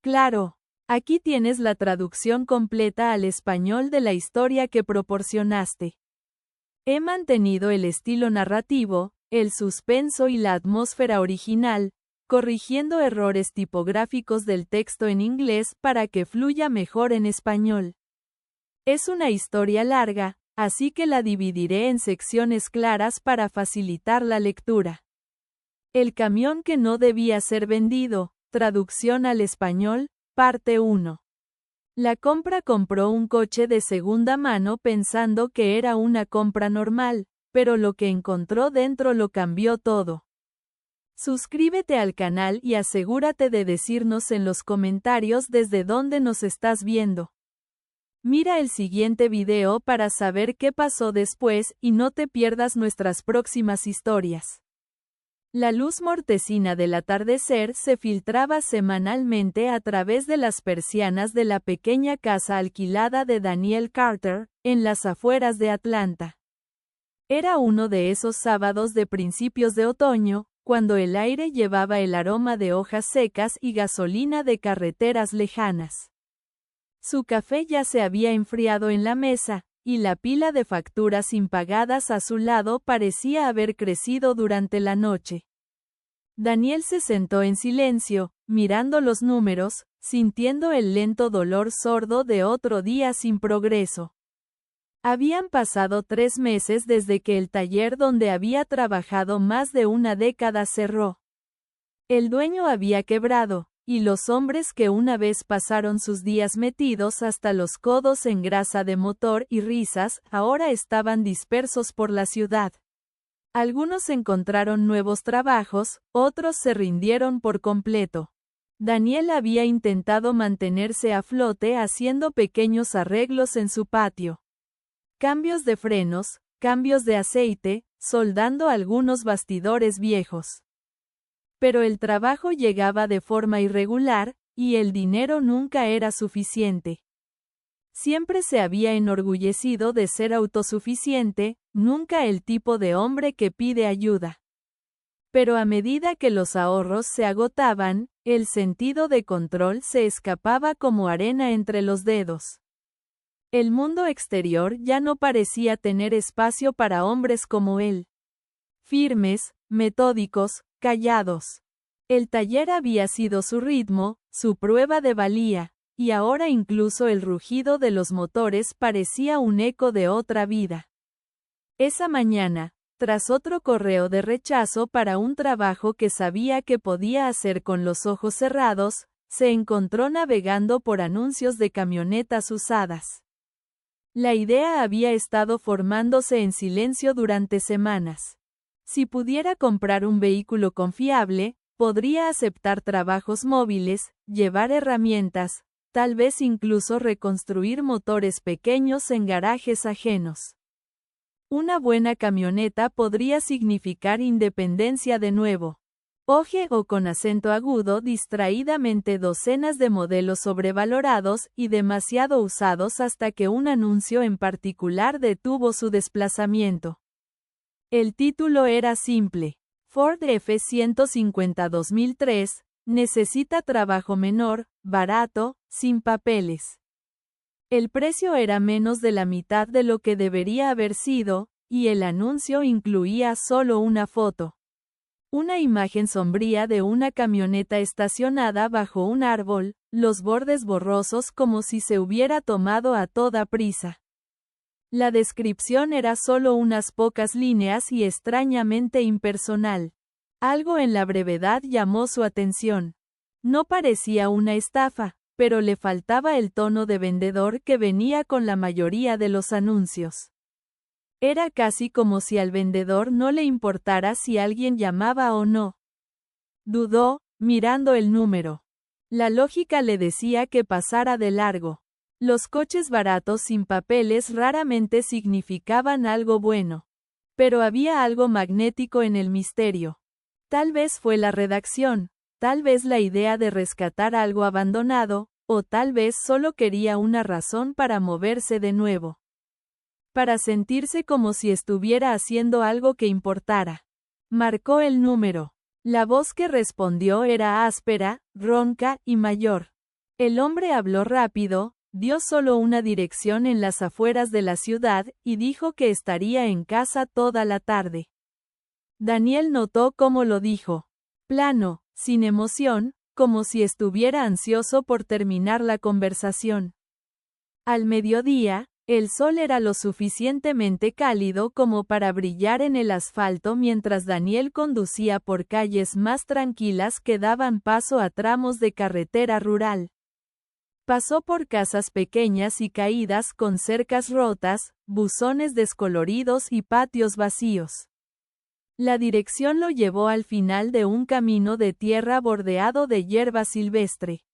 Claro. Aquí tienes la traducción completa al español de la historia que proporcionaste. He mantenido el estilo narrativo, el suspenso y la atmósfera original, corrigiendo errores tipográficos del texto en inglés para que fluya mejor en español. Es una historia larga, así que la dividiré en secciones claras para facilitar la lectura. El camión que no debía ser vendido, traducción al español, parte 1. La compra compró un coche de segunda mano pensando que era una compra normal, pero lo que encontró dentro lo cambió todo. Suscríbete al canal y asegúrate de decirnos en los comentarios desde dónde nos estás viendo. Mira el siguiente video para saber qué pasó después y no te pierdas nuestras próximas historias. La luz mortecina del atardecer se filtraba semanalmente a través de las persianas de la pequeña casa alquilada de Daniel Carter, en las afueras de Atlanta. Era uno de esos sábados de principios de otoño, cuando el aire llevaba el aroma de hojas secas y gasolina de carreteras lejanas. Su café ya se había enfriado en la mesa, y la pila de facturas impagadas a su lado parecía haber crecido durante la noche. Daniel se sentó en silencio, mirando los números, sintiendo el lento dolor sordo de otro día sin progreso. Habían pasado 3 meses desde que el taller donde había trabajado más de una década cerró. El dueño había quebrado, y los hombres que una vez pasaron sus días metidos hasta los codos en grasa de motor y risas, ahora estaban dispersos por la ciudad. Algunos encontraron nuevos trabajos, otros se rindieron por completo. Daniel había intentado mantenerse a flote haciendo pequeños arreglos en su patio. Cambios de frenos, cambios de aceite, soldando algunos bastidores viejos. Pero el trabajo llegaba de forma irregular, y el dinero nunca era suficiente. Siempre se había enorgullecido de ser autosuficiente, nunca el tipo de hombre que pide ayuda. Pero a medida que los ahorros se agotaban, el sentido de control se escapaba como arena entre los dedos. El mundo exterior ya no parecía tener espacio para hombres como él. Firmes, metódicos, callados. El taller había sido su ritmo, su prueba de valía, y ahora incluso el rugido de los motores parecía un eco de otra vida. Esa mañana, tras otro correo de rechazo para un trabajo que sabía que podía hacer con los ojos cerrados, se encontró navegando por anuncios de camionetas usadas. La idea había estado formándose en silencio durante semanas. Si pudiera comprar un vehículo confiable, podría aceptar trabajos móviles, llevar herramientas, tal vez incluso reconstruir motores pequeños en garajes ajenos. Una buena camioneta podría significar independencia de nuevo. Oje o con acento agudo distraídamente docenas de modelos sobrevalorados y demasiado usados hasta que un anuncio en particular detuvo su desplazamiento. El título era simple. Ford F-150 2003, necesita trabajo menor, barato, sin papeles. El precio era menos de la mitad de lo que debería haber sido, y el anuncio incluía solo una foto. Una imagen sombría de una camioneta estacionada bajo un árbol, los bordes borrosos como si se hubiera tomado a toda prisa. La descripción era solo unas pocas líneas y extrañamente impersonal. Algo en la brevedad llamó su atención. No parecía una estafa, pero le faltaba el tono de vendedor que venía con la mayoría de los anuncios. Era casi como si al vendedor no le importara si alguien llamaba o no. Dudó, mirando el número. La lógica le decía que pasara de largo. Los coches baratos sin papeles raramente significaban algo bueno. Pero había algo magnético en el misterio. Tal vez fue la redacción, tal vez la idea de rescatar algo abandonado, o tal vez solo quería una razón para moverse de nuevo. Para sentirse como si estuviera haciendo algo que importara. Marcó el número. La voz que respondió era áspera, ronca y mayor. El hombre habló rápido, dio solo una dirección en las afueras de la ciudad, y dijo que estaría en casa toda la tarde. Daniel notó cómo lo dijo. Plano, sin emoción, como si estuviera ansioso por terminar la conversación. Al mediodía, el sol era lo suficientemente cálido como para brillar en el asfalto mientras Daniel conducía por calles más tranquilas que daban paso a tramos de carretera rural. Pasó por casas pequeñas y caídas con cercas rotas, buzones descoloridos y patios vacíos. La dirección lo llevó al final de un camino de tierra bordeado de hierba silvestre.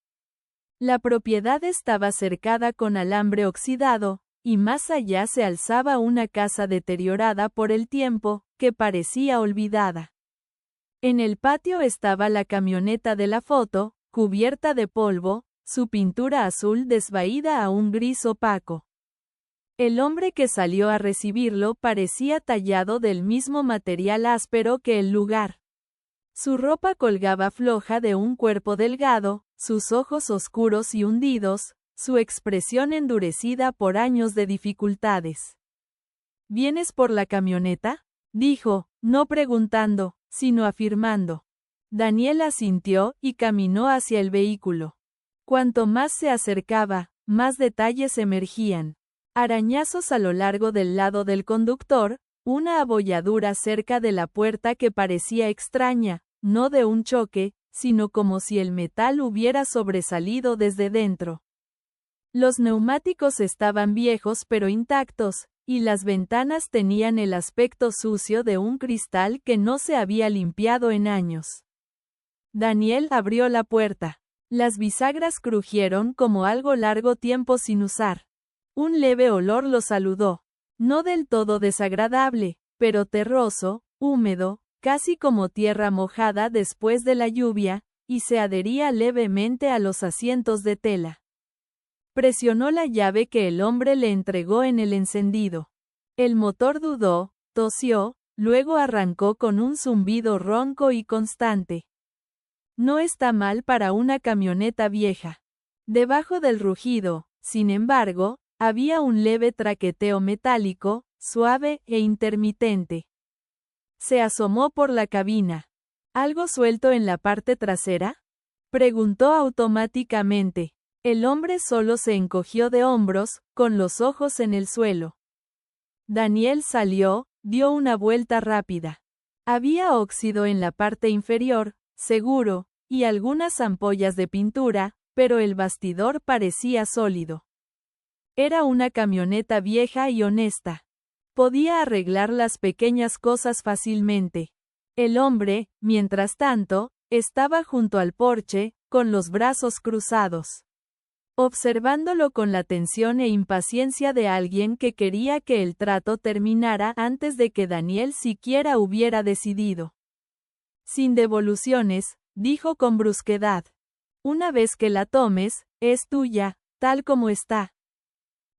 La propiedad estaba cercada con alambre oxidado, y más allá se alzaba una casa deteriorada por el tiempo, que parecía olvidada. En el patio estaba la camioneta de la foto, cubierta de polvo, su pintura azul desvaída a un gris opaco. El hombre que salió a recibirlo parecía tallado del mismo material áspero que el lugar. Su ropa colgaba floja de un cuerpo delgado, sus ojos oscuros y hundidos, su expresión endurecida por años de dificultades. ¿Vienes por la camioneta?, dijo, no preguntando, sino afirmando. Daniel asintió y caminó hacia el vehículo. Cuanto más se acercaba, más detalles emergían. Arañazos a lo largo del lado del conductor, una abolladura cerca de la puerta que parecía extraña, no de un choque, sino como si el metal hubiera sobresalido desde dentro. Los neumáticos estaban viejos pero intactos, y las ventanas tenían el aspecto sucio de un cristal que no se había limpiado en años. Daniel abrió la puerta. Las bisagras crujieron como algo largo tiempo sin usar. Un leve olor lo saludó. No del todo desagradable, pero terroso, húmedo, casi como tierra mojada después de la lluvia, y se adhería levemente a los asientos de tela. Presionó la llave que el hombre le entregó en el encendido. El motor dudó, tosió, luego arrancó con un zumbido ronco y constante. No está mal para una camioneta vieja. Debajo del rugido, sin embargo, había un leve traqueteo metálico, suave e intermitente. Se asomó por la cabina. ¿Algo suelto en la parte trasera?, preguntó automáticamente. El hombre solo se encogió de hombros, con los ojos en el suelo. Daniel salió, dio una vuelta rápida. Había óxido en la parte inferior, seguro, y algunas ampollas de pintura, pero el bastidor parecía sólido. Era una camioneta vieja y honesta. Podía arreglar las pequeñas cosas fácilmente. El hombre, mientras tanto, estaba junto al porche, con los brazos cruzados, observándolo con la tensión e impaciencia de alguien que quería que el trato terminara antes de que Daniel siquiera hubiera decidido. Sin devoluciones, dijo con brusquedad. Una vez que la tomes, es tuya, tal como está.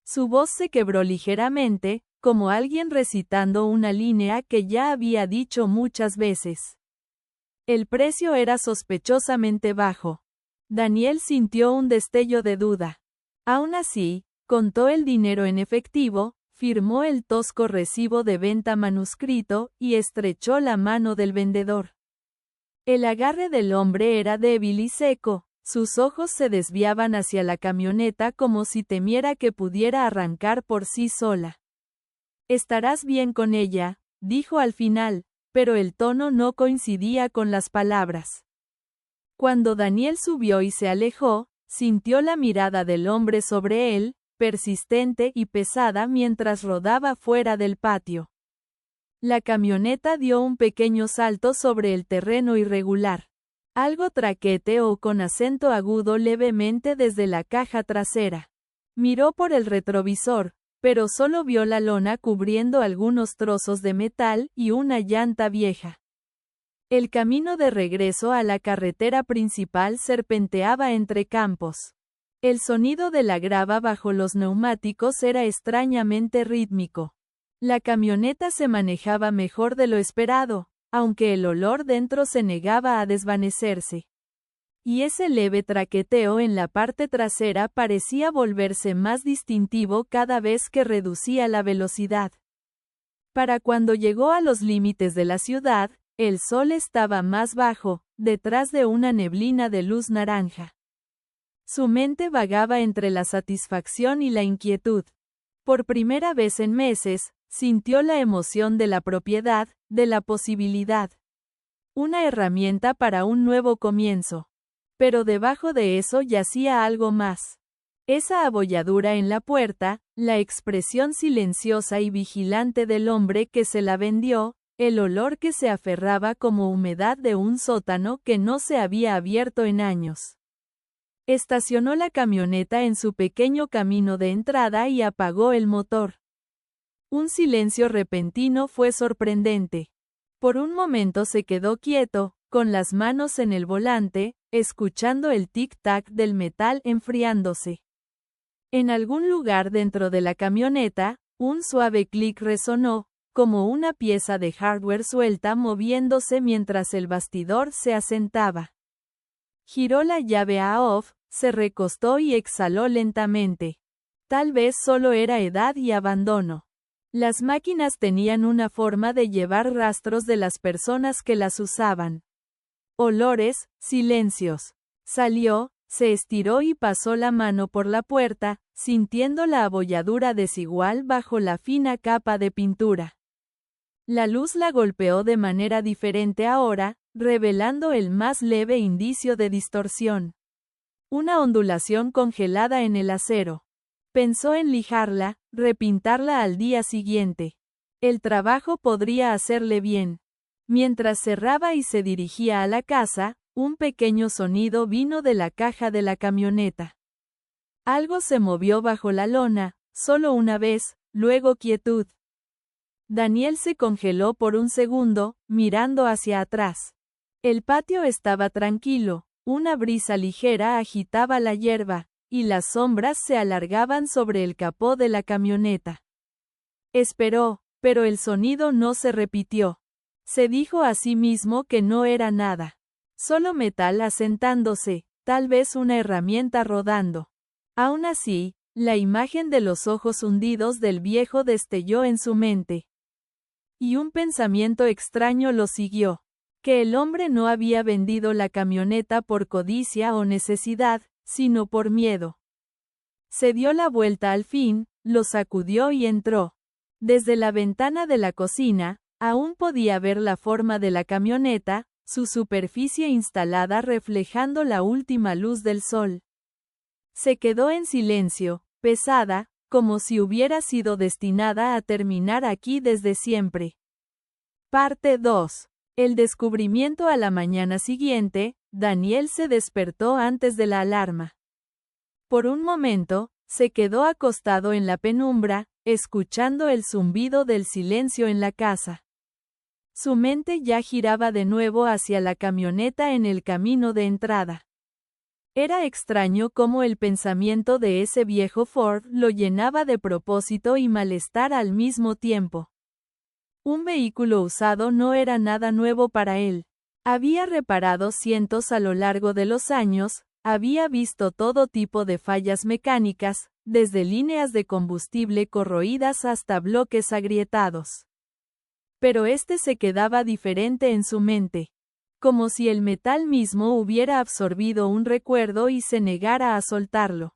Su voz se quebró ligeramente, como alguien recitando una línea que ya había dicho muchas veces. El precio era sospechosamente bajo. Daniel sintió un destello de duda. Aún así, contó el dinero en efectivo, firmó el tosco recibo de venta manuscrito, y estrechó la mano del vendedor. El agarre del hombre era débil y seco. Sus ojos se desviaban hacia la camioneta como si temiera que pudiera arrancar por sí sola. Estarás bien con ella, dijo al final, pero el tono no coincidía con las palabras. Cuando Daniel subió y se alejó, sintió la mirada del hombre sobre él, persistente y pesada mientras rodaba fuera del patio. La camioneta dio un pequeño salto sobre el terreno irregular. Algo traquete o con acento agudo levemente desde la caja trasera. Miró por el retrovisor, pero solo vio la lona cubriendo algunos trozos de metal y una llanta vieja. El camino de regreso a la carretera principal serpenteaba entre campos. El sonido de la grava bajo los neumáticos era extrañamente rítmico. La camioneta se manejaba mejor de lo esperado, aunque el olor dentro se negaba a desvanecerse. y ese leve traqueteo en la parte trasera parecía volverse más distintivo cada vez que reducía la velocidad. Para cuando llegó a los límites de la ciudad, el sol estaba más bajo, detrás de una neblina de luz naranja. Su mente vagaba entre la satisfacción y la inquietud. Por primera vez en meses, sintió la emoción de la propiedad, de la posibilidad. Una herramienta para un nuevo comienzo. Pero debajo de eso yacía algo más. Esa abolladura en la puerta, la expresión silenciosa y vigilante del hombre que se la vendió, el olor que se aferraba como humedad de un sótano que no se había abierto en años. Estacionó la camioneta en su pequeño camino de entrada y apagó el motor. Un silencio repentino fue sorprendente. Por un momento se quedó quieto, con las manos en el volante, escuchando el tic-tac del metal enfriándose. En algún lugar dentro de la camioneta, un suave clic resonó, como una pieza de hardware suelta moviéndose mientras el bastidor se asentaba. Giró la llave a off, se recostó y exhaló lentamente. Tal vez solo era edad y abandono. Las máquinas tenían una forma de llevar rastros de las personas que las usaban. Olores, silencios. Salió, se estiró y pasó la mano por la puerta, sintiendo la abolladura desigual bajo la fina capa de pintura. La luz la golpeó de manera diferente ahora, revelando el más leve indicio de distorsión. Una ondulación congelada en el acero. Pensó en lijarla, repintarla al día siguiente. El trabajo podría hacerle bien. Mientras cerraba y se dirigía a la casa, un pequeño sonido vino de la caja de la camioneta. Algo se movió bajo la lona, solo una vez, luego quietud. Daniel se congeló por un segundo, mirando hacia atrás. El patio estaba tranquilo, una brisa ligera agitaba la hierba, y las sombras se alargaban sobre el capó de la camioneta. Esperó, pero el sonido no se repitió. Se dijo a sí mismo que no era nada. Solo metal asentándose, tal vez una herramienta rodando. Aún así, la imagen de los ojos hundidos del viejo destelló en su mente. Y un pensamiento extraño lo siguió. Que el hombre no había vendido la camioneta por codicia o necesidad, sino por miedo. Se dio la vuelta al fin, lo sacudió y entró. Desde la ventana de la cocina, aún podía ver la forma de la camioneta, su superficie instalada reflejando la última luz del sol. Se quedó en silencio, pesada, como si hubiera sido destinada a terminar aquí desde siempre. Parte 2. El descubrimiento. A la mañana siguiente, Daniel se despertó antes de la alarma. Por un momento, se quedó acostado en la penumbra, escuchando el zumbido del silencio en la casa. Su mente ya giraba de nuevo hacia la camioneta en el camino de entrada. Era extraño cómo el pensamiento de ese viejo Ford lo llenaba de propósito y malestar al mismo tiempo. Un vehículo usado no era nada nuevo para él. Había reparado cientos a lo largo de los años, había visto todo tipo de fallas mecánicas, desde líneas de combustible corroídas hasta bloques agrietados. Pero este se quedaba diferente en su mente. Como si el metal mismo hubiera absorbido un recuerdo y se negara a soltarlo.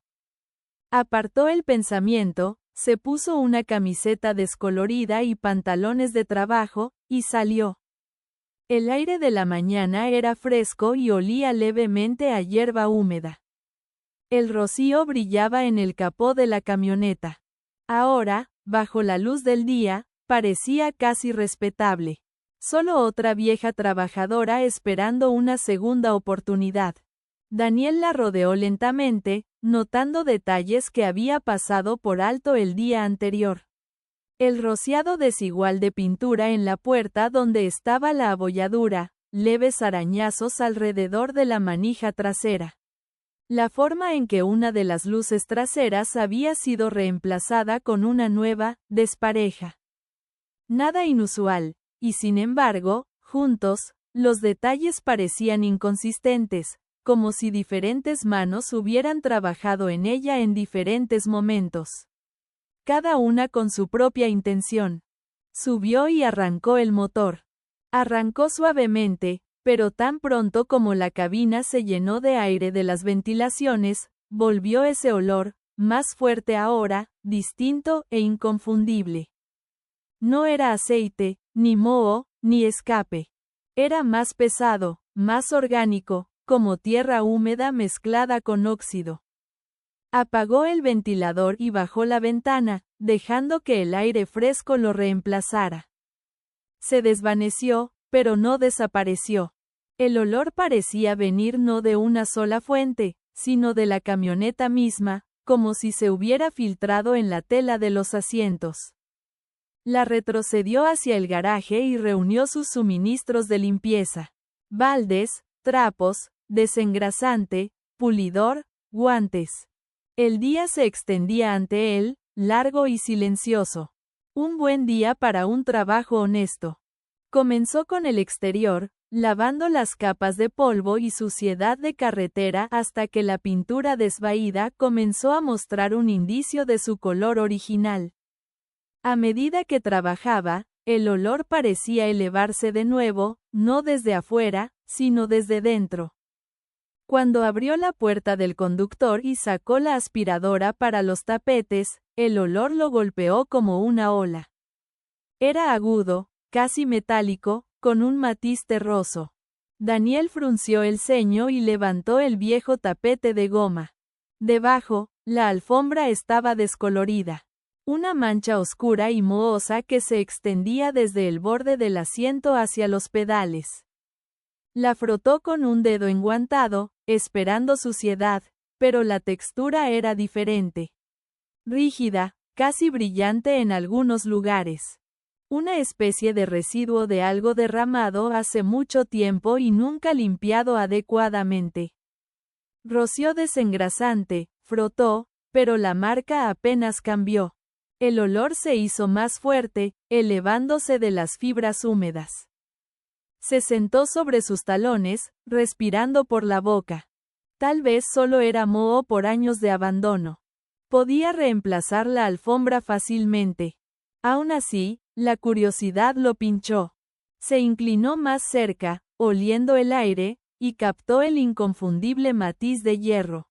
Apartó el pensamiento, se puso una camiseta descolorida y pantalones de trabajo, y salió. El aire de la mañana era fresco y olía levemente a hierba húmeda. El rocío brillaba en el capó de la camioneta. Ahora, bajo la luz del día, parecía casi respetable. Solo otra vieja trabajadora esperando una segunda oportunidad. Daniel la rodeó lentamente, notando detalles que había pasado por alto el día anterior. El rociado desigual de pintura en la puerta donde estaba la abolladura, leves arañazos alrededor de la manija trasera. La forma en que una de las luces traseras había sido reemplazada con una nueva, despareja. Nada inusual, y sin embargo, juntos, los detalles parecían inconsistentes, como si diferentes manos hubieran trabajado en ella en diferentes momentos. Cada una con su propia intención. Subió y arrancó el motor. Arrancó suavemente, pero tan pronto como la cabina se llenó de aire de las ventilaciones, volvió ese olor, más fuerte ahora, distinto e inconfundible. No era aceite, ni moho, ni escape. Era más pesado, más orgánico, como tierra húmeda mezclada con óxido. Apagó el ventilador y bajó la ventana, dejando que el aire fresco lo reemplazara. Se desvaneció, pero no desapareció. El olor parecía venir no de una sola fuente, sino de la camioneta misma, como si se hubiera filtrado en la tela de los asientos. La retrocedió hacia el garaje y reunió sus suministros de limpieza. Baldes, trapos, desengrasante, pulidor, guantes. El día se extendía ante él, largo y silencioso. Un buen día para un trabajo honesto. Comenzó con el exterior, lavando las capas de polvo y suciedad de carretera hasta que la pintura desvaída comenzó a mostrar un indicio de su color original. A medida que trabajaba, el olor parecía elevarse de nuevo, no desde afuera, sino desde dentro. Cuando abrió la puerta del conductor y sacó la aspiradora para los tapetes, el olor lo golpeó como una ola. Era agudo, casi metálico, con un matiz terroso. Daniel frunció el ceño y levantó el viejo tapete de goma. Debajo, la alfombra estaba descolorida. Una mancha oscura y mohosa que se extendía desde el borde del asiento hacia los pedales. La frotó con un dedo enguantado, esperando suciedad, pero la textura era diferente. Rígida, casi brillante en algunos lugares. Una especie de residuo de algo derramado hace mucho tiempo y nunca limpiado adecuadamente. Roció desengrasante, frotó, pero la marca apenas cambió. El olor se hizo más fuerte, elevándose de las fibras húmedas. Se sentó sobre sus talones, respirando por la boca. Tal vez solo era moho por años de abandono. Podía reemplazar la alfombra fácilmente. Aún así, la curiosidad lo pinchó. Se inclinó más cerca, oliendo el aire, y captó el inconfundible matiz de hierro.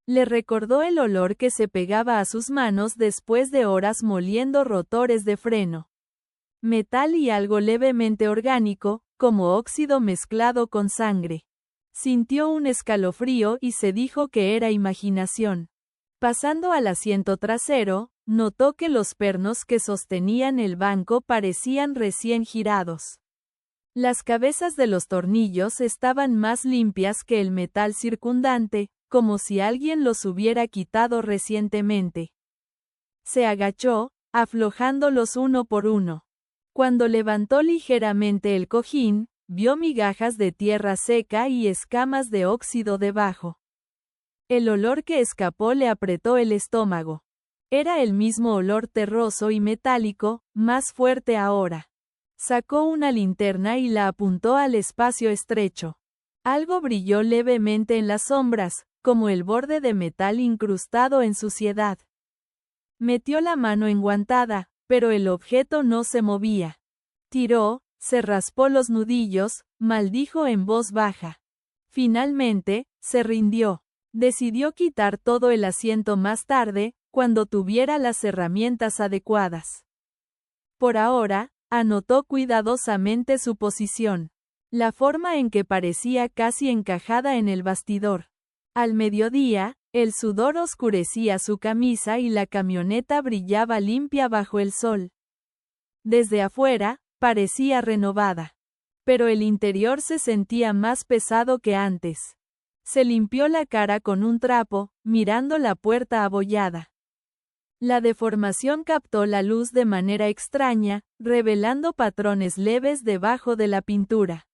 Le recordó el olor que se pegaba a sus manos después de horas moliendo rotores de freno. Metal y algo levemente orgánico, como óxido mezclado con sangre. Sintió un escalofrío y se dijo que era imaginación. Pasando al asiento trasero, notó que los pernos que sostenían el banco parecían recién girados. Las cabezas de los tornillos estaban más limpias que el metal circundante, como si alguien los hubiera quitado recientemente. Se agachó, aflojándolos uno por uno. Cuando levantó ligeramente el cojín, vio migajas de tierra seca y escamas de óxido debajo. El olor que escapó le apretó el estómago. Era el mismo olor terroso y metálico, más fuerte ahora. Sacó una linterna y la apuntó al espacio estrecho. Algo brilló levemente en las sombras, como el borde de metal incrustado en suciedad. Metió la mano enguantada, pero el objeto no se movía. Tiró, se raspó los nudillos, maldijo en voz baja. Finalmente, se rindió. Decidió quitar todo el asiento más tarde, cuando tuviera las herramientas adecuadas. Por ahora, anotó cuidadosamente su posición. La forma en que parecía casi encajada en el bastidor. Al mediodía, el sudor oscurecía su camisa y la camioneta brillaba limpia bajo el sol. Desde afuera, parecía renovada. Pero el interior se sentía más pesado que antes. Se limpió la cara con un trapo, mirando la puerta abollada. La deformación captó la luz de manera extraña, revelando patrones leves debajo de la pintura.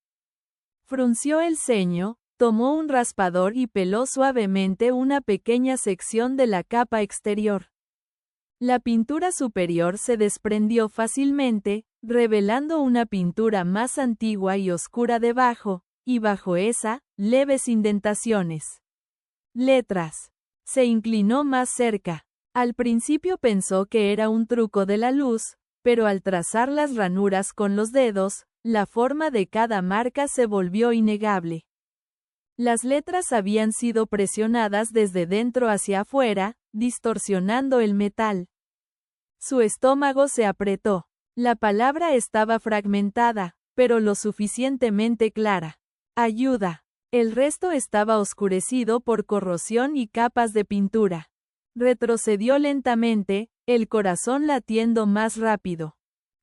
Frunció el ceño, tomó un raspador y peló suavemente una pequeña sección de la capa exterior. La pintura superior se desprendió fácilmente, revelando una pintura más antigua y oscura debajo, y bajo esa, leves indentaciones. Letras. Se inclinó más cerca. Al principio pensó que era un truco de la luz, pero al trazar las ranuras con los dedos, la forma de cada marca se volvió innegable. Las letras habían sido presionadas desde dentro hacia afuera, distorsionando el metal. Su estómago se apretó. La palabra estaba fragmentada, pero lo suficientemente clara. Ayuda. El resto estaba oscurecido por corrosión y capas de pintura. Retrocedió lentamente, el corazón latiendo más rápido.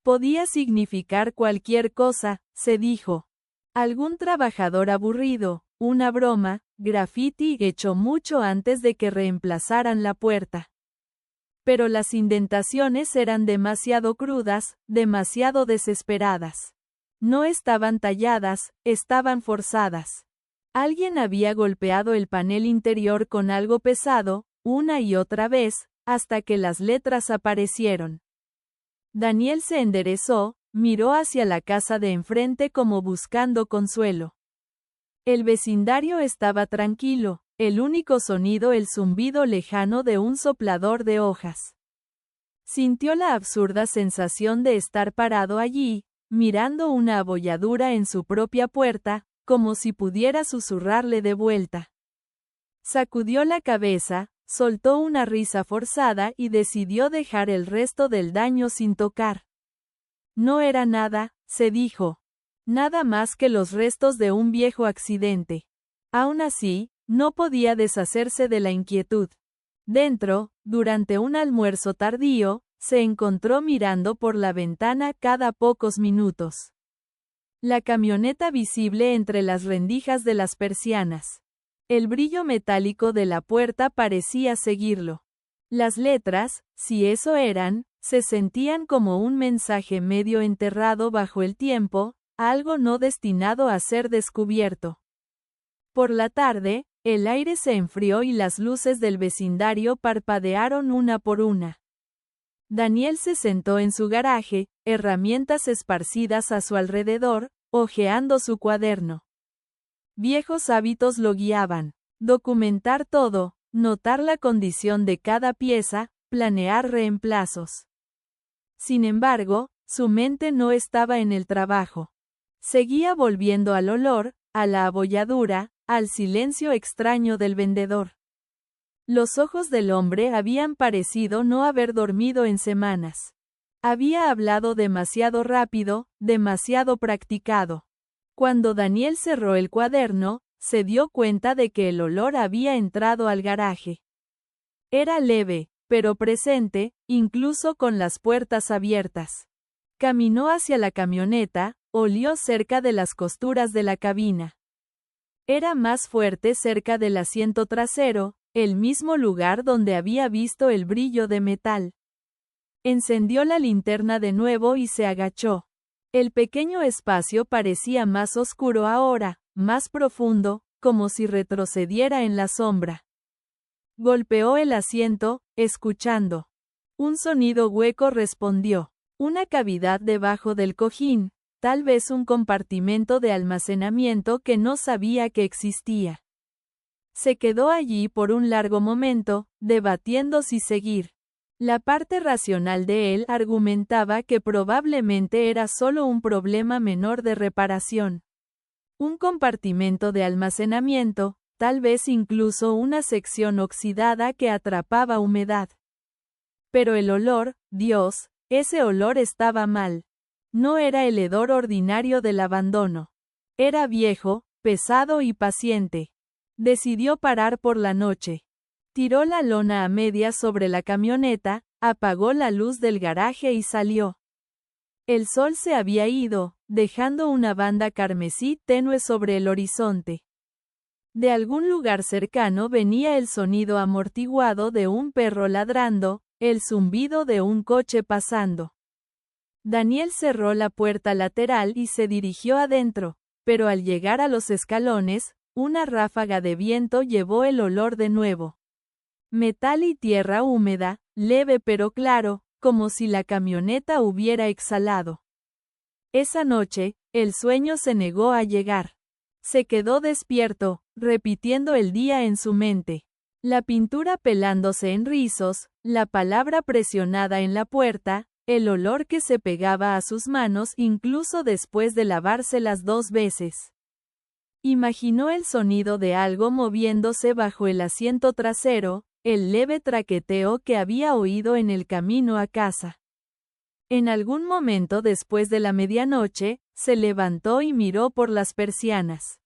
Podía significar cualquier cosa, se dijo. Algún trabajador aburrido, una broma, graffiti hecho mucho antes de que reemplazaran la puerta. Pero las indentaciones eran demasiado crudas, demasiado desesperadas. No estaban talladas, estaban forzadas. Alguien había golpeado el panel interior con algo pesado, una y otra vez, hasta que las letras aparecieron. Daniel se enderezó, miró hacia la casa de enfrente como buscando consuelo. El vecindario estaba tranquilo, el único sonido el zumbido lejano de un soplador de hojas. Sintió la absurda sensación de estar parado allí, mirando una abolladura en su propia puerta, como si pudiera susurrarle de vuelta. Sacudió la cabeza, soltó una risa forzada y decidió dejar el resto del daño sin tocar. No era nada, se dijo. Nada más que los restos de un viejo accidente. Aún así, no podía deshacerse de la inquietud. Dentro, durante un almuerzo tardío, se encontró mirando por la ventana cada pocos minutos. La camioneta visible entre las rendijas de las persianas. El brillo metálico de la puerta parecía seguirlo. Las letras, si eso eran, se sentían como un mensaje medio enterrado bajo el tiempo, algo no destinado a ser descubierto. Por la tarde, el aire se enfrió y las luces del vecindario parpadearon una por una. Daniel se sentó en su garaje, herramientas esparcidas a su alrededor, hojeando su cuaderno. Viejos hábitos lo guiaban. Documentar todo, notar la condición de cada pieza, planear reemplazos. Sin embargo, su mente no estaba en el trabajo. Seguía volviendo al olor, a la abolladura, al silencio extraño del vendedor. Los ojos del hombre habían parecido no haber dormido en semanas. Había hablado demasiado rápido, demasiado practicado. Cuando Daniel cerró el cuaderno, se dio cuenta de que el olor había entrado al garaje. Era leve, pero presente, incluso con las puertas abiertas. Caminó hacia la camioneta, olió cerca de las costuras de la cabina. Era más fuerte cerca del asiento trasero, el mismo lugar donde había visto el brillo de metal. Encendió la linterna de nuevo y se agachó. El pequeño espacio parecía más oscuro ahora, más profundo, como si retrocediera en la sombra. Golpeó el asiento, escuchando. Un sonido hueco respondió. Una cavidad debajo del cojín, tal vez un compartimento de almacenamiento que no sabía que existía. Se quedó allí por un largo momento, debatiendo si seguir. La parte racional de él argumentaba que probablemente era solo un problema menor de reparación. Un compartimento de almacenamiento, tal vez incluso una sección oxidada que atrapaba humedad. Pero el olor, Dios, ese olor estaba mal. No era el hedor ordinario del abandono. Era viejo, pesado y paciente. Decidió parar por la noche. Tiró la lona a medias sobre la camioneta, apagó la luz del garaje y salió. El sol se había ido, dejando una banda carmesí tenue sobre el horizonte. De algún lugar cercano venía el sonido amortiguado de un perro ladrando, el zumbido de un coche pasando. Daniel cerró la puerta lateral y se dirigió adentro, pero al llegar a los escalones, una ráfaga de viento llevó el olor de nuevo. Metal y tierra húmeda, leve pero claro, como si la camioneta hubiera exhalado. Esa noche, el sueño se negó a llegar. Se quedó despierto, repitiendo el día en su mente. La pintura pelándose en rizos, la palabra presionada en la puerta, el olor que se pegaba a sus manos incluso después de lavárselas 2 veces. Imaginó el sonido de algo moviéndose bajo el asiento trasero, el leve traqueteo que había oído en el camino a casa. En algún momento después de la medianoche, se levantó y miró por las persianas.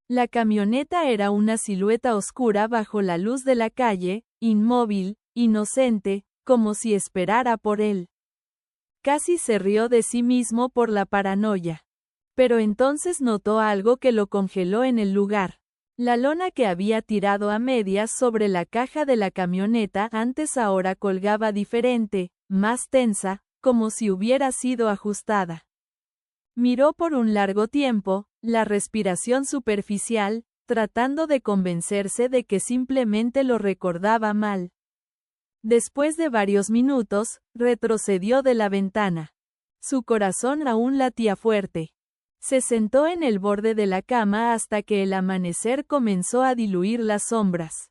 La camioneta era una silueta oscura bajo la luz de la calle, inmóvil, inocente, como si esperara por él. Casi se rió de sí mismo por la paranoia. Pero entonces notó algo que lo congeló en el lugar. La lona que había tirado a medias sobre la caja de la camioneta antes ahora colgaba diferente, más tensa, como si hubiera sido ajustada. Miró por un largo tiempo, la respiración superficial, tratando de convencerse de que simplemente lo recordaba mal. Después de varios minutos, retrocedió de la ventana. Su corazón aún latía fuerte. Se sentó en el borde de la cama hasta que el amanecer comenzó a diluir las sombras.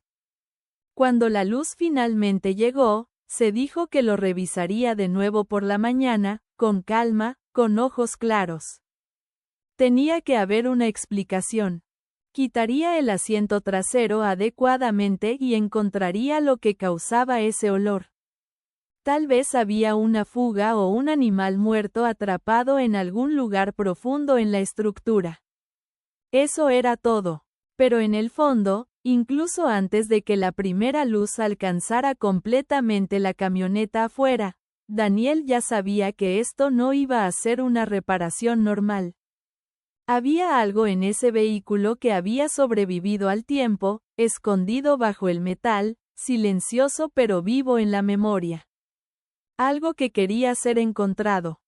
Cuando la luz finalmente llegó, se dijo que lo revisaría de nuevo por la mañana, con calma, con ojos claros. Tenía que haber una explicación. Quitaría el asiento trasero adecuadamente y encontraría lo que causaba ese olor. Tal vez había una fuga o un animal muerto atrapado en algún lugar profundo en la estructura. Eso era todo. Pero en el fondo, incluso antes de que la primera luz alcanzara completamente la camioneta afuera, Daniel ya sabía que esto no iba a ser una reparación normal. Había algo en ese vehículo que había sobrevivido al tiempo, escondido bajo el metal, silencioso pero vivo en la memoria. Algo que quería ser encontrado.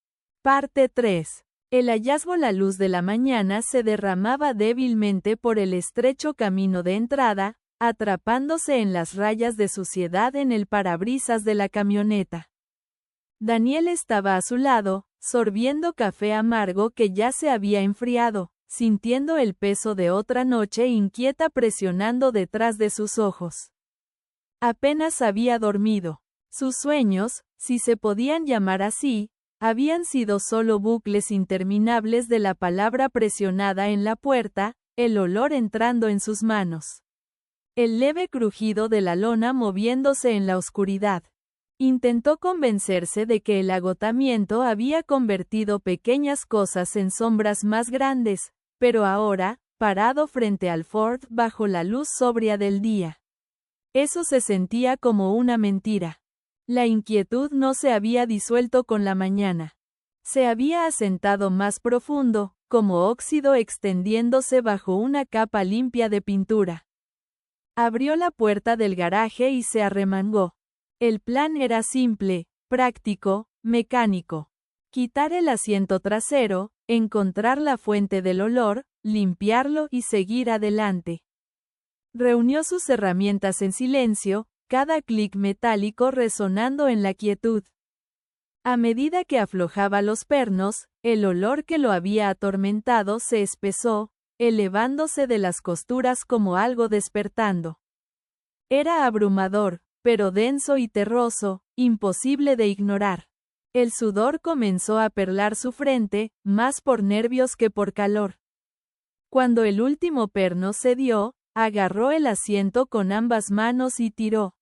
Parte 3. El hallazgo. La luz de la mañana se derramaba débilmente por el estrecho camino de entrada, atrapándose en las rayas de suciedad en el parabrisas de la camioneta. Daniel estaba a su lado, sorbiendo café amargo que ya se había enfriado, sintiendo el peso de otra noche inquieta presionando detrás de sus ojos. Apenas había dormido. Sus sueños, si se podían llamar así, habían sido solo bucles interminables de la palabra presionada en la puerta, el olor entrando en sus manos. El leve crujido de la lona moviéndose en la oscuridad. Intentó convencerse de que el agotamiento había convertido pequeñas cosas en sombras más grandes, pero ahora, parado frente al Ford bajo la luz sobria del día. Eso se sentía como una mentira. La inquietud no se había disuelto con la mañana. Se había asentado más profundo, como óxido extendiéndose bajo una capa limpia de pintura. Abrió la puerta del garaje y se arremangó. El plan era simple, práctico, mecánico. Quitar el asiento trasero, encontrar la fuente del olor, limpiarlo y seguir adelante. Reunió sus herramientas en silencio, cada clic metálico resonando en la quietud. A medida que aflojaba los pernos, el olor que lo había atormentado se espesó, elevándose de las costuras como algo despertando. Era abrumador, pero denso y terroso, imposible de ignorar. El sudor comenzó a perlar su frente, más por nervios que por calor. Cuando el último perno cedió, agarró el asiento con ambas manos y tiró.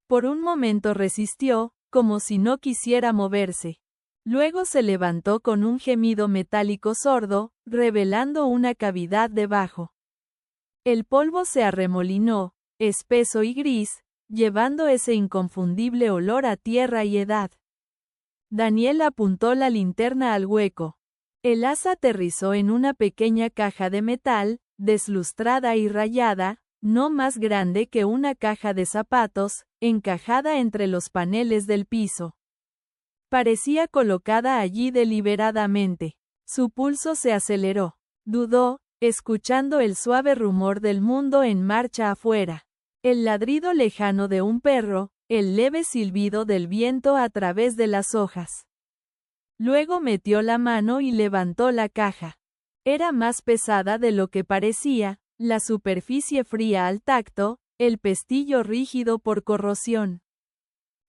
Por un momento resistió, como si no quisiera moverse. Luego se levantó con un gemido metálico sordo, revelando una cavidad debajo. El polvo se arremolinó, espeso y gris, llevando ese inconfundible olor a tierra y edad. Daniel apuntó la linterna al hueco. El asa aterrizó en una pequeña caja de metal, deslustrada y rayada, no más grande que una caja de zapatos, encajada entre los paneles del piso. Parecía colocada allí deliberadamente. Su pulso se aceleró. Dudó, escuchando el suave rumor del mundo en marcha afuera. El ladrido lejano de un perro, el leve silbido del viento a través de las hojas. Luego metió la mano y levantó la caja. Era más pesada de lo que parecía, la superficie fría al tacto, el pestillo rígido por corrosión.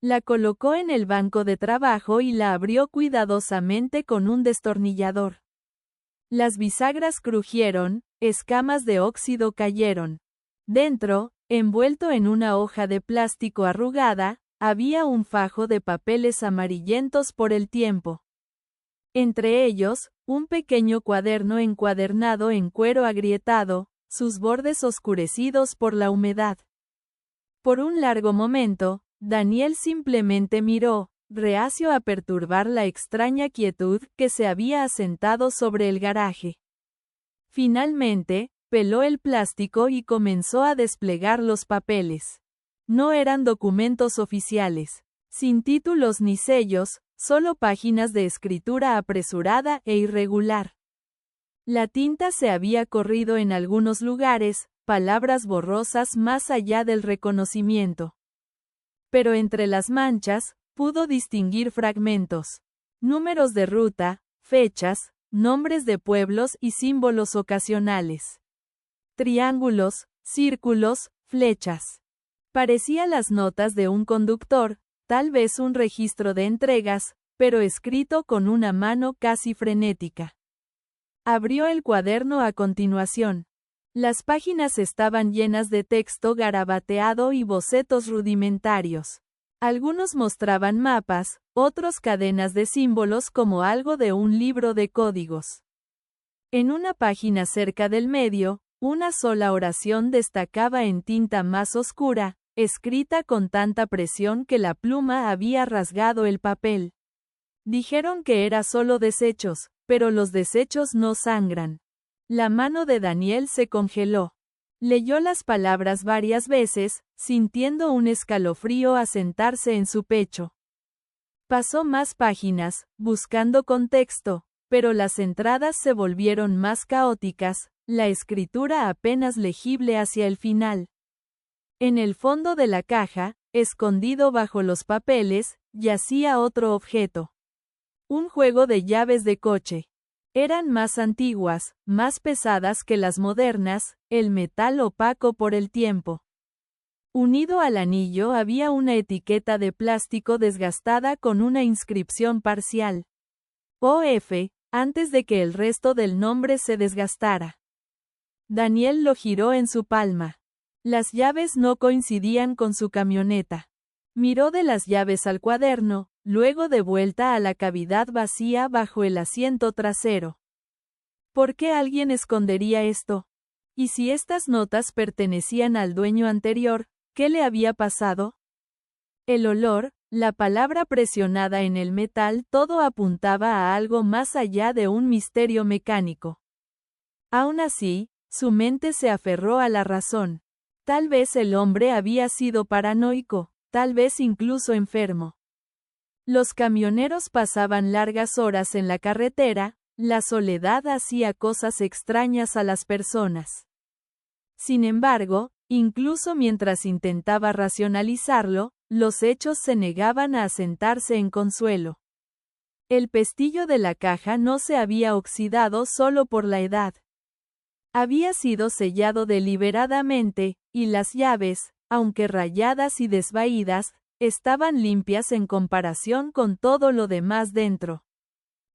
La colocó en el banco de trabajo y la abrió cuidadosamente con un destornillador. Las bisagras crujieron, escamas de óxido cayeron. Dentro, envuelto en una hoja de plástico arrugada, había un fajo de papeles amarillentos por el tiempo. Entre ellos, un pequeño cuaderno encuadernado en cuero agrietado, sus bordes oscurecidos por la humedad. Por un largo momento, Daniel simplemente miró, reacio a perturbar la extraña quietud que se había asentado sobre el garaje. Finalmente, peló el plástico y comenzó a desplegar los papeles. No eran documentos oficiales, sin títulos ni sellos, solo páginas de escritura apresurada e irregular. La tinta se había corrido en algunos lugares, palabras borrosas más allá del reconocimiento. Pero entre las manchas, pudo distinguir fragmentos. Números de ruta, fechas, nombres de pueblos y símbolos ocasionales. Triángulos, círculos, flechas. Parecía las notas de un conductor, tal vez un registro de entregas, pero escrito con una mano casi frenética. Abrió el cuaderno a continuación. Las páginas estaban llenas de texto garabateado y bocetos rudimentarios. Algunos mostraban mapas, otros cadenas de símbolos como algo de un libro de códigos. En una página cerca del medio, una sola oración destacaba en tinta más oscura, escrita con tanta presión que la pluma había rasgado el papel. Dijeron que era solo desechos, pero los desechos no sangran. La mano de Daniel se congeló. Leyó las palabras varias veces, sintiendo un escalofrío asentarse en su pecho. Pasó más páginas, buscando contexto, pero las entradas se volvieron más caóticas, la escritura apenas legible hacia el final. En el fondo de la caja, escondido bajo los papeles, yacía otro objeto. Un juego de llaves de coche. Eran más antiguas, más pesadas que las modernas, el metal opaco por el tiempo. Unido al anillo había una etiqueta de plástico desgastada con una inscripción parcial. OF, antes de que el resto del nombre se desgastara. Daniel lo giró en su palma. Las llaves no coincidían con su camioneta. Miró de las llaves al cuaderno, luego de vuelta a la cavidad vacía bajo el asiento trasero. ¿Por qué alguien escondería esto? ¿Y si estas notas pertenecían al dueño anterior, qué le había pasado? El olor, la palabra presionada en el metal, todo apuntaba a algo más allá de un misterio mecánico. Aún así, su mente se aferró a la razón. Tal vez el hombre había sido paranoico, tal vez incluso enfermo. Los camioneros pasaban largas horas en la carretera, la soledad hacía cosas extrañas a las personas. Sin embargo, incluso mientras intentaba racionalizarlo, los hechos se negaban a asentarse en consuelo. El pestillo de la caja no se había oxidado solo por la edad. Había sido sellado deliberadamente, y las llaves, aunque rayadas y desvaídas, estaban limpias en comparación con todo lo demás dentro.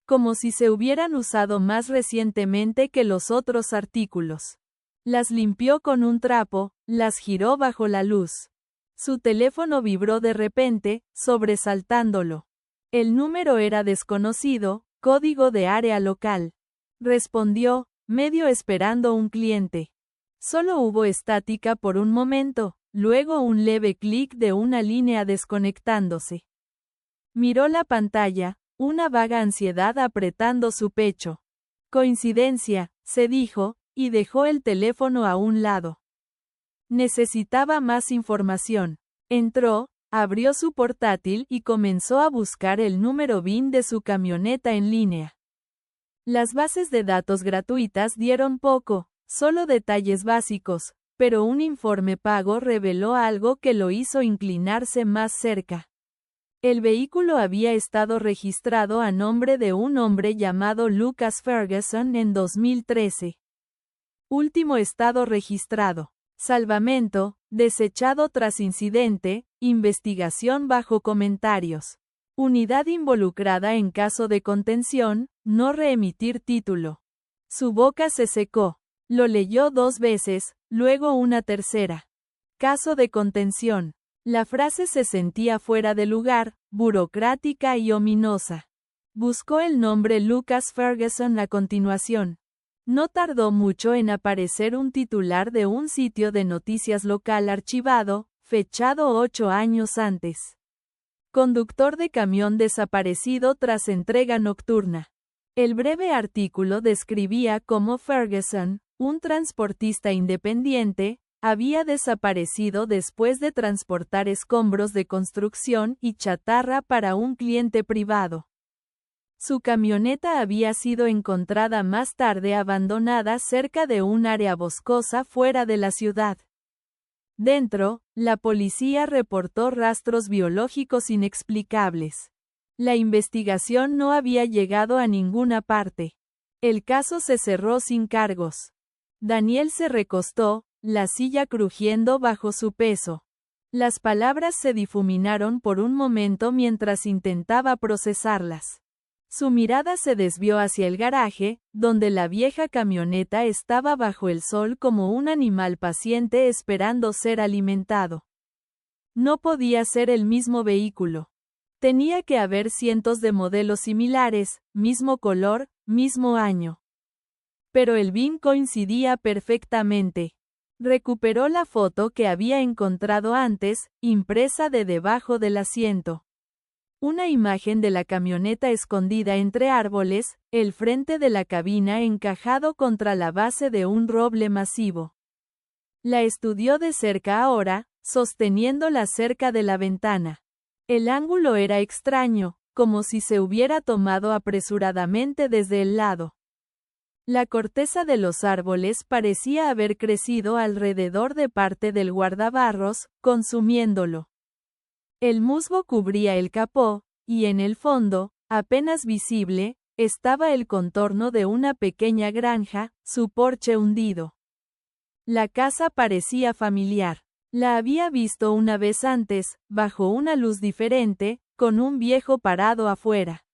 Como si se hubieran usado más recientemente que los otros artículos. Las limpió con un trapo, las giró bajo la luz. Su teléfono vibró de repente, sobresaltándolo. El número era desconocido, código de área local. Respondió, medio esperando un cliente. Solo hubo estática por un momento, luego un leve clic de una línea desconectándose. Miró la pantalla, una vaga ansiedad apretando su pecho. Coincidencia, se dijo, y dejó el teléfono a un lado. Necesitaba más información. Entró, abrió su portátil y comenzó a buscar el número VIN de su camioneta en línea. Las bases de datos gratuitas dieron poco, solo detalles básicos, pero un informe pago reveló algo que lo hizo inclinarse más cerca. El vehículo había estado registrado a nombre de un hombre llamado Lucas Ferguson en 2013. Último estado registrado. Salvamento, desechado tras incidente, investigación bajo comentarios. Unidad involucrada en caso de contención, no reemitir título. Su boca se secó. Lo leyó 2 veces, luego una tercera. Caso de contención. La frase se sentía fuera de lugar, burocrática y ominosa. Buscó el nombre Lucas Ferguson a continuación. No tardó mucho en aparecer un titular de un sitio de noticias local archivado, fechado 8 años antes. Conductor de camión desaparecido tras entrega nocturna. El breve artículo describía cómo Ferguson, un transportista independiente, había desaparecido después de transportar escombros de construcción y chatarra para un cliente privado. Su camioneta había sido encontrada más tarde abandonada cerca de un área boscosa fuera de la ciudad. Dentro, la policía reportó rastros biológicos inexplicables. La investigación no había llegado a ninguna parte. El caso se cerró sin cargos. Daniel se recostó, la silla crujiendo bajo su peso. Las palabras se difuminaron por un momento mientras intentaba procesarlas. Su mirada se desvió hacia el garaje, donde la vieja camioneta estaba bajo el sol como un animal paciente esperando ser alimentado. No podía ser el mismo vehículo. Tenía que haber cientos de modelos similares, mismo color, mismo año. Pero el VIN coincidía perfectamente. Recuperó la foto que había encontrado antes, impresa de debajo del asiento. Una imagen de la camioneta escondida entre árboles, el frente de la cabina encajado contra la base de un roble masivo. La estudió de cerca ahora, sosteniéndola cerca de la ventana. El ángulo era extraño, como si se hubiera tomado apresuradamente desde el lado. La corteza de los árboles parecía haber crecido alrededor de parte del guardabarros, consumiéndolo. El musgo cubría el capó, y en el fondo, apenas visible, estaba el contorno de una pequeña granja, su porche hundido. La casa parecía familiar. La había visto una vez antes, bajo una luz diferente, con un viejo parado afuera.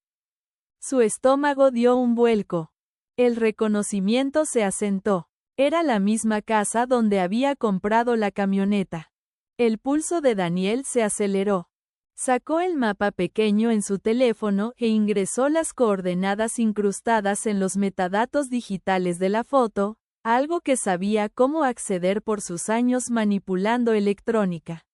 Su estómago dio un vuelco. El reconocimiento se asentó. Era la misma casa donde había comprado la camioneta. El pulso de Daniel se aceleró. Sacó el mapa pequeño en su teléfono e ingresó las coordenadas incrustadas en los metadatos digitales de la foto, algo que sabía cómo acceder por sus años manipulando electrónica.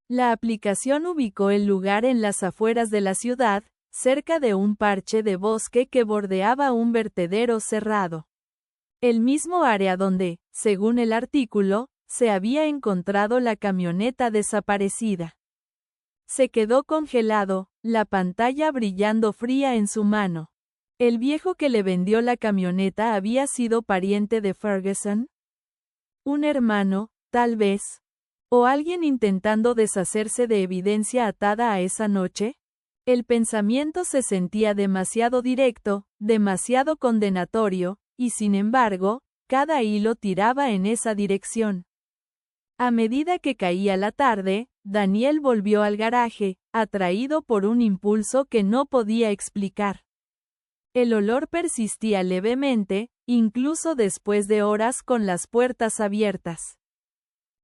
La aplicación ubicó el lugar en las afueras de la ciudad, cerca de un parche de bosque que bordeaba un vertedero cerrado. El mismo área donde, según el artículo, se había encontrado la camioneta desaparecida. Se quedó congelado, la pantalla brillando fría en su mano. ¿El viejo que le vendió la camioneta había sido pariente de Ferguson? ¿Un hermano, tal vez? ¿O alguien intentando deshacerse de evidencia atada a esa noche? El pensamiento se sentía demasiado directo, demasiado condenatorio, y sin embargo, cada hilo tiraba en esa dirección. A medida que caía la tarde, Daniel volvió al garaje, atraído por un impulso que no podía explicar. El olor persistía levemente, incluso después de horas con las puertas abiertas.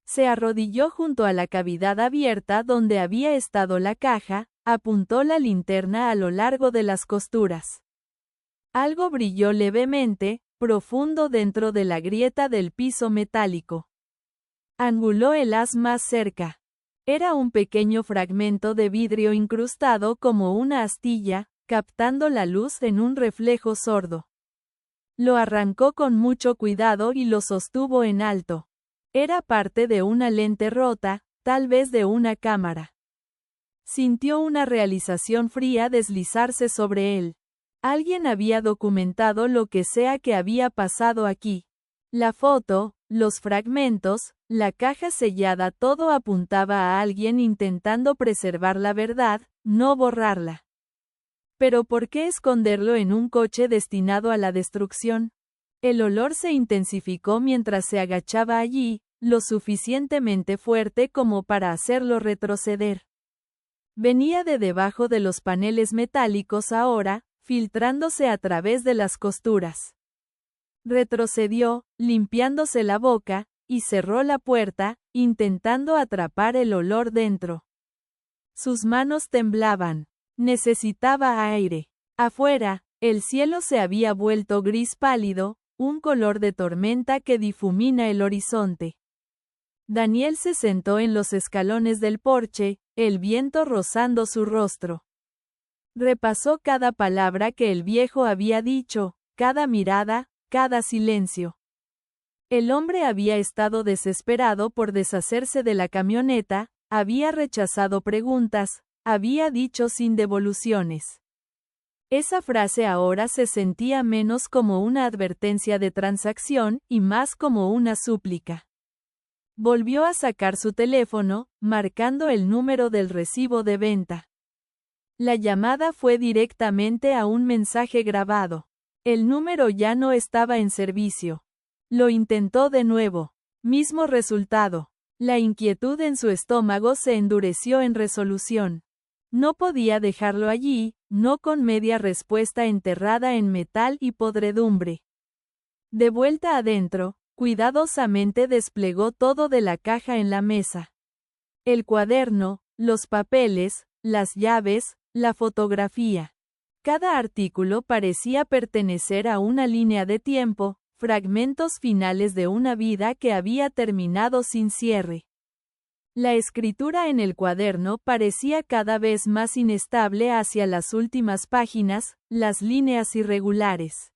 Se arrodilló junto a la cavidad abierta donde había estado la caja, apuntó la linterna a lo largo de las costuras. Algo brilló levemente, profundo dentro de la grieta del piso metálico. Anguló el haz más cerca. Era un pequeño fragmento de vidrio incrustado como una astilla, captando la luz en un reflejo sordo. Lo arrancó con mucho cuidado y lo sostuvo en alto. Era parte de una lente rota, tal vez de una cámara. Sintió una realización fría deslizarse sobre él. Alguien había documentado lo que sea que había pasado aquí. La foto, los fragmentos, la caja sellada, todo apuntaba a alguien intentando preservar la verdad, no borrarla. Pero ¿por qué esconderlo en un coche destinado a la destrucción? El olor se intensificó mientras se agachaba allí, lo suficientemente fuerte como para hacerlo retroceder. Venía de debajo de los paneles metálicos ahora, filtrándose a través de las costuras. Retrocedió, limpiándose la boca, y cerró la puerta, intentando atrapar el olor dentro. Sus manos temblaban. Necesitaba aire. Afuera, el cielo se había vuelto gris pálido, un color de tormenta que difumina el horizonte. Daniel se sentó en los escalones del porche, el viento rozando su rostro. Repasó cada palabra que el viejo había dicho, cada mirada, cada silencio. El hombre había estado desesperado por deshacerse de la camioneta, había rechazado preguntas, había dicho sin devoluciones. Esa frase ahora se sentía menos como una advertencia de transacción y más como una súplica. Volvió a sacar su teléfono, marcando el número del recibo de venta. La llamada fue directamente a un mensaje grabado. El número ya no estaba en servicio. Lo intentó de nuevo. Mismo resultado. La inquietud en su estómago se endureció en resolución. No podía dejarlo allí, no con media respuesta enterrada en metal y podredumbre. De vuelta adentro, cuidadosamente desplegó todo de la caja en la mesa. El cuaderno, los papeles, las llaves, la fotografía. Cada artículo parecía pertenecer a una línea de tiempo, fragmentos finales de una vida que había terminado sin cierre. La escritura en el cuaderno parecía cada vez más inestable hacia las últimas páginas, las líneas irregulares.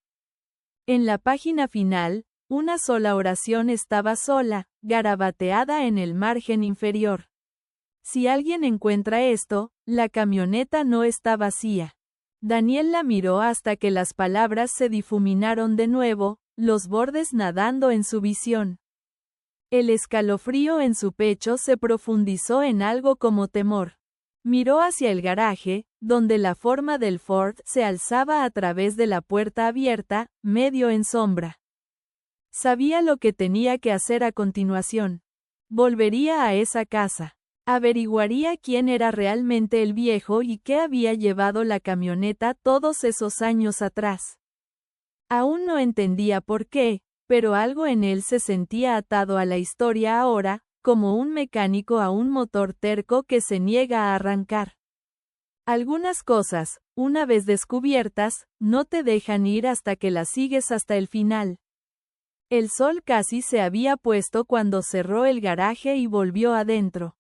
En la página final, una sola oración estaba sola, garabateada en el margen inferior. Si alguien encuentra esto, la camioneta no está vacía. Daniel la miró hasta que las palabras se difuminaron de nuevo, los bordes nadando en su visión. El escalofrío en su pecho se profundizó en algo como temor. Miró hacia el garaje, donde la forma del Ford se alzaba a través de la puerta abierta, medio en sombra. Sabía lo que tenía que hacer a continuación. Volvería a esa casa. Averiguaría quién era realmente el viejo y qué había llevado la camioneta todos esos años atrás. Aún no entendía por qué, pero algo en él se sentía atado a la historia ahora, como un mecánico a un motor terco que se niega a arrancar. Algunas cosas, una vez descubiertas, no te dejan ir hasta que las sigues hasta el final. El sol casi se había puesto cuando cerró el garaje y volvió adentro.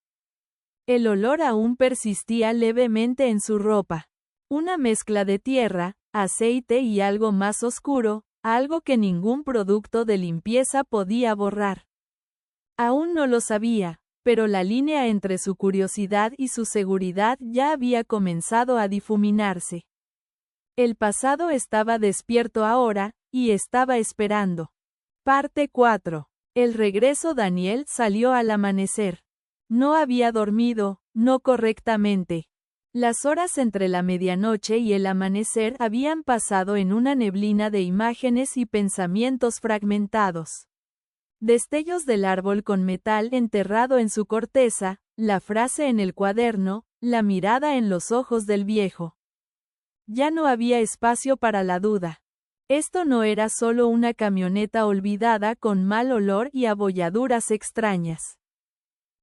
El olor aún persistía levemente en su ropa. Una mezcla de tierra, aceite y algo más oscuro, algo que ningún producto de limpieza podía borrar. Aún no lo sabía, pero la línea entre su curiosidad y su seguridad ya había comenzado a difuminarse. El pasado estaba despierto ahora, y estaba esperando. Parte 4. El regreso. Daniel salió al amanecer. No había dormido, no correctamente. Las horas entre la medianoche y el amanecer habían pasado en una neblina de imágenes y pensamientos fragmentados. Destellos del árbol con metal enterrado en su corteza, la frase en el cuaderno, la mirada en los ojos del viejo. Ya no había espacio para la duda. Esto no era solo una camioneta olvidada con mal olor y abolladuras extrañas.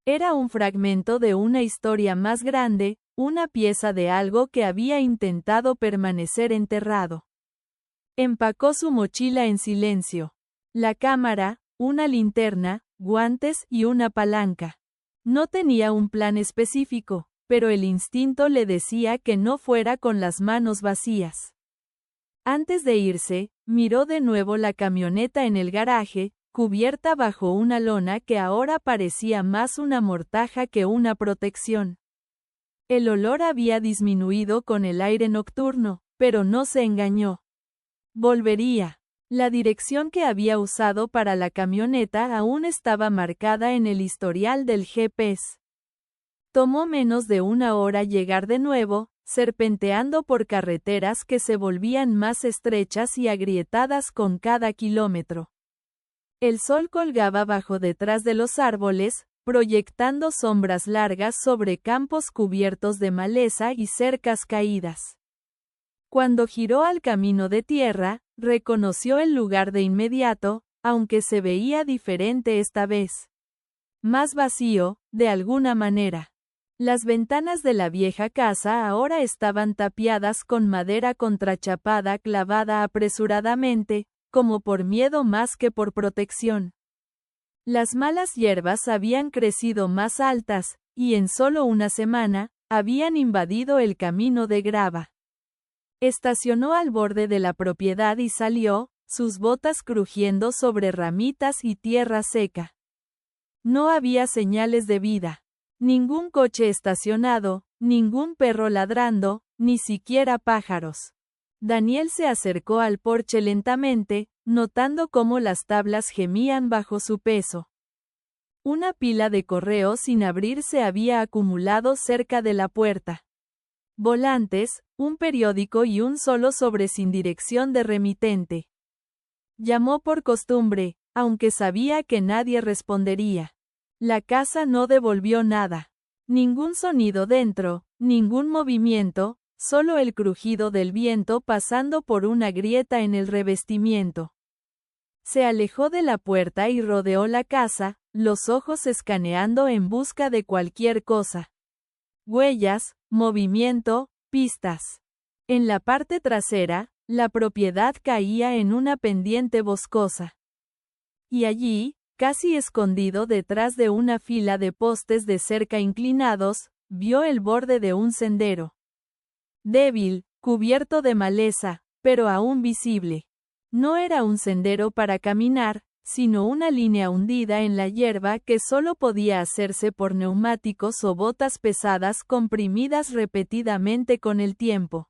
Era un fragmento de una historia más grande, una pieza de algo que había intentado permanecer enterrado. Empacó su mochila en silencio. La cámara, una linterna, guantes y una palanca. No tenía un plan específico, pero el instinto le decía que no fuera con las manos vacías. Antes de irse, miró de nuevo la camioneta en el garaje, cubierta bajo una lona que ahora parecía más una mortaja que una protección. El olor había disminuido con el aire nocturno, pero no se engañó. Volvería. La dirección que había usado para la camioneta aún estaba marcada en el historial del GPS. Tomó menos de una hora llegar de nuevo, serpenteando por carreteras que se volvían más estrechas y agrietadas con cada kilómetro. El sol colgaba bajo detrás de los árboles, proyectando sombras largas sobre campos cubiertos de maleza y cercas caídas. Cuando giró al camino de tierra, reconoció el lugar de inmediato, aunque se veía diferente esta vez. Más vacío, de alguna manera. Las ventanas de la vieja casa ahora estaban tapiadas con madera contrachapada clavada apresuradamente, como por miedo más que por protección. Las malas hierbas habían crecido más altas, y en solo una semana, habían invadido el camino de grava. Estacionó al borde de la propiedad y salió, sus botas crujiendo sobre ramitas y tierra seca. No había señales de vida. Ningún coche estacionado, ningún perro ladrando, ni siquiera pájaros. Daniel se acercó al porche lentamente, notando cómo las tablas gemían bajo su peso. Una pila de correos sin abrir se había acumulado cerca de la puerta. Volantes, un periódico y un solo sobre sin dirección de remitente. Llamó por costumbre, aunque sabía que nadie respondería. La casa no devolvió nada. Ningún sonido dentro, ningún movimiento, solo el crujido del viento pasando por una grieta en el revestimiento. Se alejó de la puerta y rodeó la casa, los ojos escaneando en busca de cualquier cosa. Huellas, movimiento, pistas. En la parte trasera, la propiedad caía en una pendiente boscosa. Y allí, casi escondido detrás de una fila de postes de cerca inclinados, vio el borde de un sendero. Débil, cubierto de maleza, pero aún visible. No era un sendero para caminar, sino una línea hundida en la hierba que solo podía hacerse por neumáticos o botas pesadas comprimidas repetidamente con el tiempo.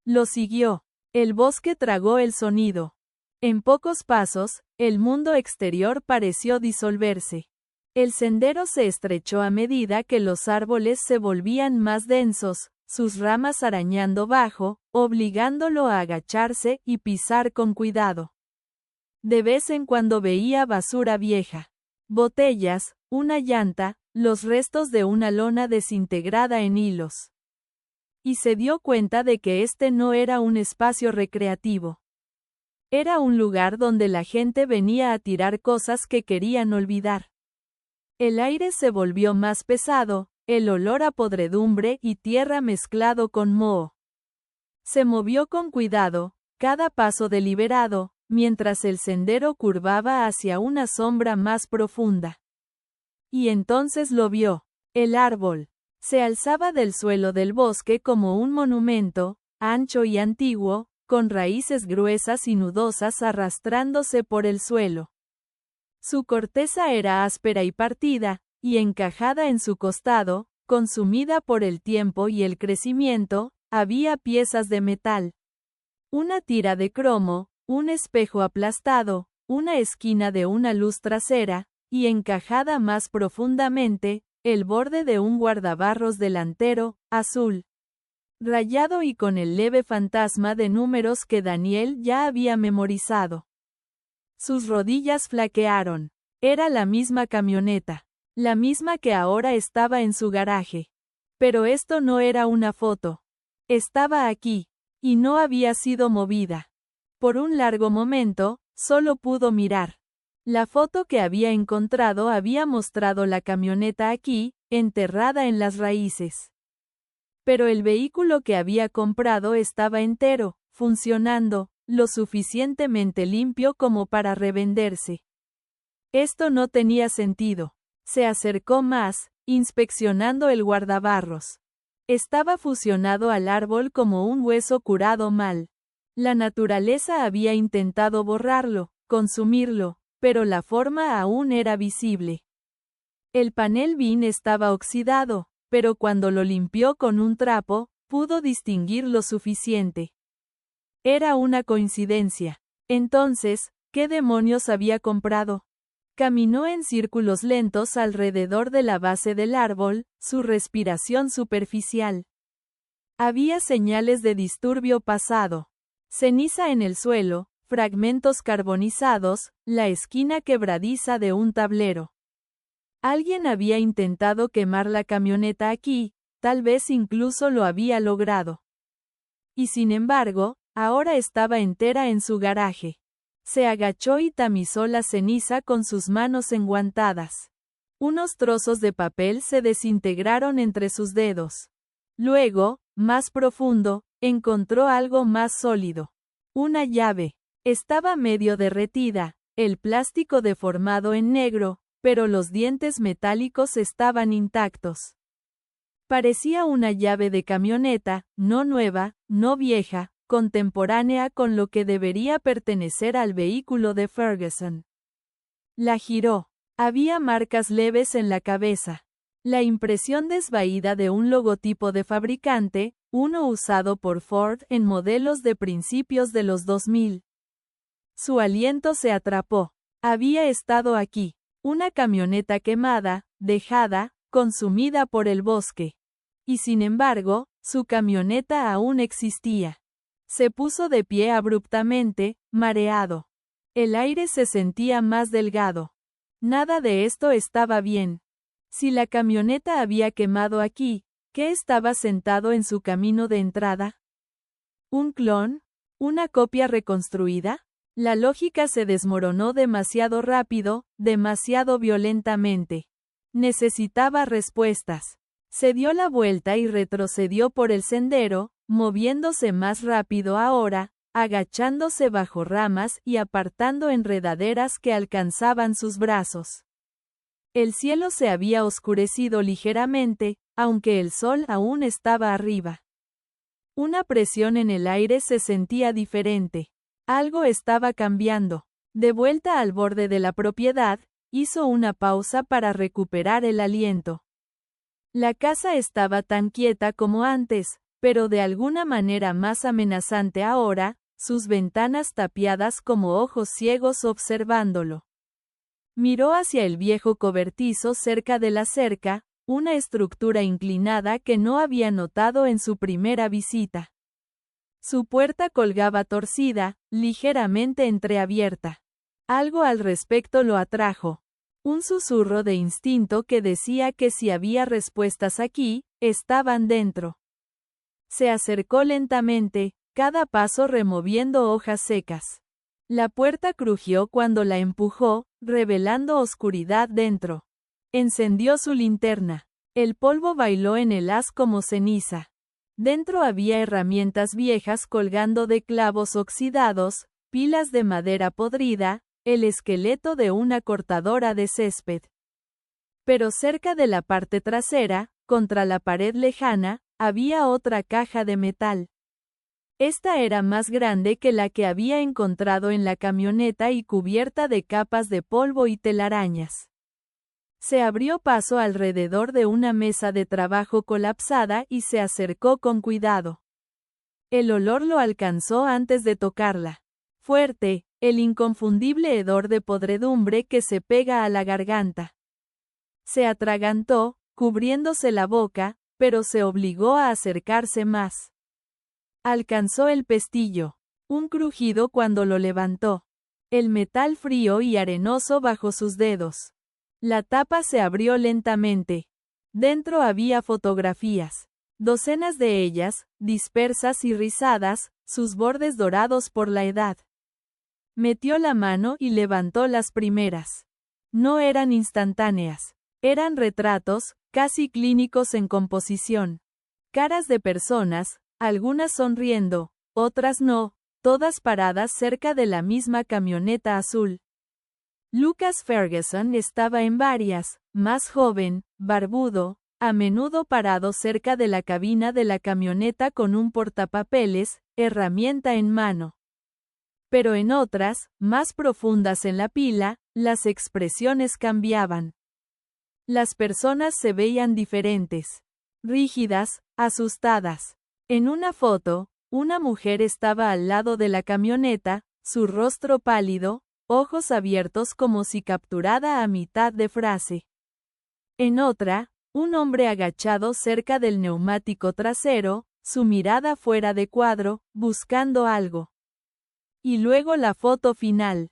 Lo siguió. El bosque tragó el sonido. En pocos pasos, el mundo exterior pareció disolverse. El sendero se estrechó a medida que los árboles se volvían más densos, sus ramas arañando bajo, obligándolo a agacharse y pisar con cuidado. De vez en cuando veía basura vieja. Botellas, una llanta, los restos de una lona desintegrada en hilos. Y se dio cuenta de que este no era un espacio recreativo. Era un lugar donde la gente venía a tirar cosas que querían olvidar. El aire se volvió más pesado, el olor a podredumbre y tierra mezclado con moho. Se movió con cuidado, cada paso deliberado, mientras el sendero curvaba hacia una sombra más profunda. Y entonces lo vio. El árbol. Se alzaba del suelo del bosque como un monumento, ancho y antiguo, con raíces gruesas y nudosas arrastrándose por el suelo. Su corteza era áspera y partida, y encajada en su costado, consumida por el tiempo y el crecimiento, había piezas de metal. Una tira de cromo, un espejo aplastado, una esquina de una luz trasera, y encajada más profundamente, el borde de un guardabarros delantero, azul. Rayado y con el leve fantasma de números que Daniel ya había memorizado. Sus rodillas flaquearon. Era la misma camioneta. La misma que ahora estaba en su garaje. Pero esto no era una foto. Estaba aquí. Y no había sido movida. Por un largo momento, solo pudo mirar. La foto que había encontrado había mostrado la camioneta aquí, enterrada en las raíces. Pero el vehículo que había comprado estaba entero, funcionando, lo suficientemente limpio como para revenderse. Esto no tenía sentido. Se acercó más, inspeccionando el guardabarros. Estaba fusionado al árbol como un hueso curado mal. La naturaleza había intentado borrarlo, consumirlo, pero la forma aún era visible. El panel BIN estaba oxidado, pero cuando lo limpió con un trapo, pudo distinguir lo suficiente. Era una coincidencia. Entonces, ¿qué demonios había comprado? Caminó en círculos lentos alrededor de la base del árbol, su respiración superficial. Había señales de disturbio pasado. Ceniza en el suelo, fragmentos carbonizados, la esquina quebradiza de un tablero. Alguien había intentado quemar la camioneta aquí, tal vez incluso lo había logrado. Y sin embargo, ahora estaba entera en su garaje. Se agachó y tamizó la ceniza con sus manos enguantadas. Unos trozos de papel se desintegraron entre sus dedos. Luego, más profundo, encontró algo más sólido. Una llave. Estaba medio derretida, el plástico deformado en negro, pero los dientes metálicos estaban intactos. Parecía una llave de camioneta, no nueva, no vieja, contemporánea con lo que debería pertenecer al vehículo de Ferguson. La giró. Había marcas leves en la cabeza. La impresión desvaída de un logotipo de fabricante, uno usado por Ford en modelos de principios de los 2000. Su aliento se atrapó. Había estado aquí. Una camioneta quemada, dejada, consumida por el bosque. Y sin embargo, su camioneta aún existía. Se puso de pie abruptamente, mareado. El aire se sentía más delgado. Nada de esto estaba bien. Si la camioneta había quemado aquí, ¿qué estaba sentado en su camino de entrada? ¿Un clon? ¿Una copia reconstruida? La lógica se desmoronó demasiado rápido, demasiado violentamente. Necesitaba respuestas. Se dio la vuelta y retrocedió por el sendero, moviéndose más rápido ahora, agachándose bajo ramas y apartando enredaderas que alcanzaban sus brazos. El cielo se había oscurecido ligeramente, aunque el sol aún estaba arriba. Una presión en el aire se sentía diferente. Algo estaba cambiando. De vuelta al borde de la propiedad, hizo una pausa para recuperar el aliento. La casa estaba tan quieta como antes, pero de alguna manera más amenazante ahora, sus ventanas tapiadas como ojos ciegos observándolo. Miró hacia el viejo cobertizo cerca de la cerca, una estructura inclinada que no había notado en su primera visita. Su puerta colgaba torcida, ligeramente entreabierta. Algo al respecto lo atrajo. Un susurro de instinto que decía que si había respuestas aquí, estaban dentro. Se acercó lentamente, cada paso removiendo hojas secas. La puerta crujió cuando la empujó, revelando oscuridad dentro. Encendió su linterna. El polvo bailó en el haz como ceniza. Dentro había herramientas viejas colgando de clavos oxidados, pilas de madera podrida, el esqueleto de una cortadora de césped. Pero cerca de la parte trasera, contra la pared lejana, había otra caja de metal. Esta era más grande que la que había encontrado en la camioneta y cubierta de capas de polvo y telarañas. Se abrió paso alrededor de una mesa de trabajo colapsada y se acercó con cuidado. El olor lo alcanzó antes de tocarla. Fuerte, el inconfundible hedor de podredumbre que se pega a la garganta. Se atragantó, cubriéndose la boca, pero se obligó a acercarse más. Alcanzó el pestillo. Un crujido cuando lo levantó. El metal frío y arenoso bajo sus dedos. La tapa se abrió lentamente. Dentro había fotografías. Docenas de ellas, dispersas y rizadas, sus bordes dorados por la edad. Metió la mano y levantó las primeras. No eran instantáneas. Eran retratos, casi clínicos en composición. Caras de personas, algunas sonriendo, otras no, todas paradas cerca de la misma camioneta azul. Lucas Ferguson estaba en varias, más joven, barbudo, a menudo parado cerca de la cabina de la camioneta con un portapapeles, herramienta en mano. Pero en otras, más profundas en la pila, las expresiones cambiaban. Las personas se veían diferentes. Rígidas, asustadas. En una foto, una mujer estaba al lado de la camioneta, su rostro pálido, ojos abiertos como si capturada a mitad de frase. En otra, un hombre agachado cerca del neumático trasero, su mirada fuera de cuadro, buscando algo. Y luego la foto final.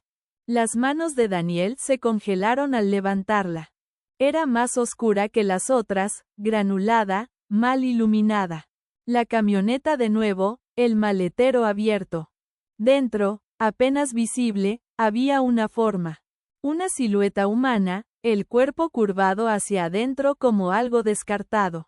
Las manos de Daniel se congelaron al levantarla. Era más oscura que las otras, granulada, mal iluminada. La camioneta de nuevo, el maletero abierto. Dentro, apenas visible, había una forma. Una silueta humana, el cuerpo curvado hacia adentro como algo descartado.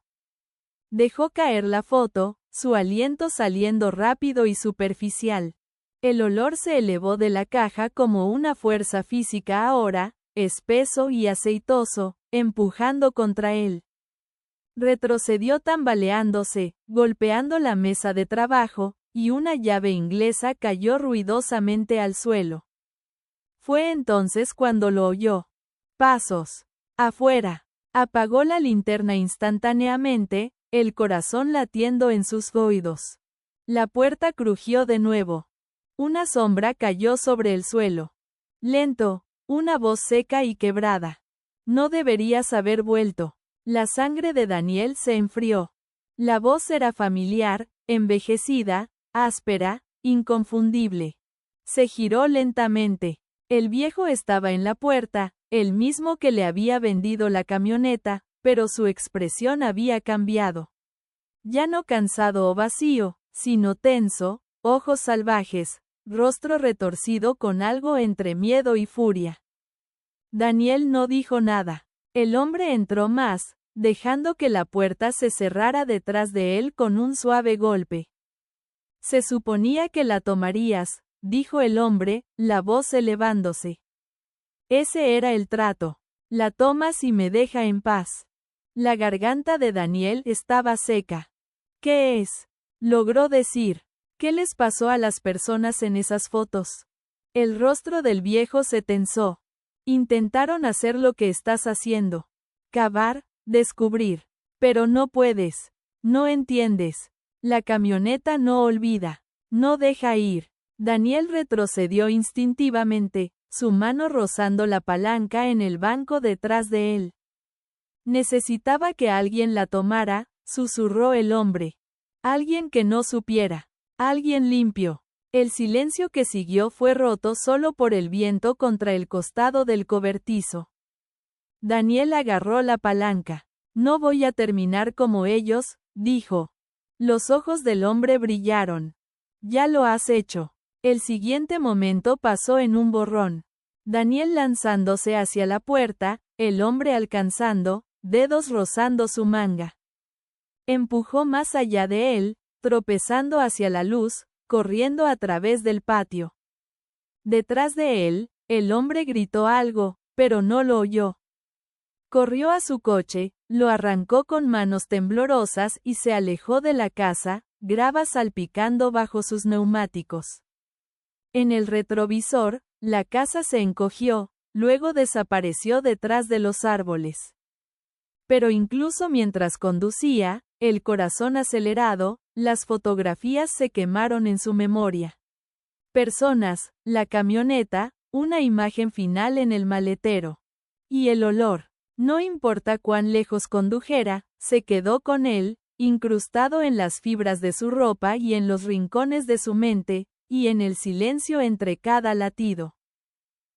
Dejó caer la foto, su aliento saliendo rápido y superficial. El olor se elevó de la caja como una fuerza física ahora, espeso y aceitoso, empujando contra él. Retrocedió tambaleándose, golpeando la mesa de trabajo, y una llave inglesa cayó ruidosamente al suelo. Fue entonces cuando lo oyó. Pasos. Afuera. Apagó la linterna instantáneamente, el corazón latiendo en sus oídos. La puerta crujió de nuevo. Una sombra cayó sobre el suelo. Lento, una voz seca y quebrada. No deberías haber vuelto. La sangre de Daniel se enfrió. La voz era familiar, envejecida, áspera, inconfundible. Se giró lentamente. El viejo estaba en la puerta, el mismo que le había vendido la camioneta, pero su expresión había cambiado. Ya no cansado o vacío, sino tenso, ojos salvajes, rostro retorcido con algo entre miedo y furia. Daniel no dijo nada. El hombre entró más, dejando que la puerta se cerrara detrás de él con un suave golpe. Se suponía que la tomarías, dijo el hombre, la voz elevándose. Ese era el trato. La tomas y me deja en paz. La garganta de Daniel estaba seca. ¿Qué es? Logró decir. ¿Qué les pasó a las personas en esas fotos? El rostro del viejo se tensó. Intentaron hacer lo que estás haciendo. Cavar, descubrir. Pero no puedes. No entiendes. La camioneta no olvida. No deja ir. Daniel retrocedió instintivamente, su mano rozando la palanca en el banco detrás de él. Necesitaba que alguien la tomara, susurró el hombre. Alguien que no supiera. Alguien limpio. El silencio que siguió fue roto solo por el viento contra el costado del cobertizo. Daniel agarró la palanca. No voy a terminar como ellos, dijo. Los ojos del hombre brillaron. Ya lo has hecho. El siguiente momento pasó en un borrón. Daniel lanzándose hacia la puerta, el hombre alcanzando, dedos rozando su manga. Empujó más allá de él, tropezando hacia la luz, corriendo a través del patio. Detrás de él, el hombre gritó algo, pero no lo oyó. Corrió a su coche, lo arrancó con manos temblorosas y se alejó de la casa, grava salpicando bajo sus neumáticos. En el retrovisor, la casa se encogió, luego desapareció detrás de los árboles. Pero incluso mientras conducía, el corazón acelerado, las fotografías se quemaron en su memoria. Personas, la camioneta, una imagen final en el maletero. Y el olor. No importa cuán lejos condujera, se quedó con él, incrustado en las fibras de su ropa y en los rincones de su mente, y en el silencio entre cada latido.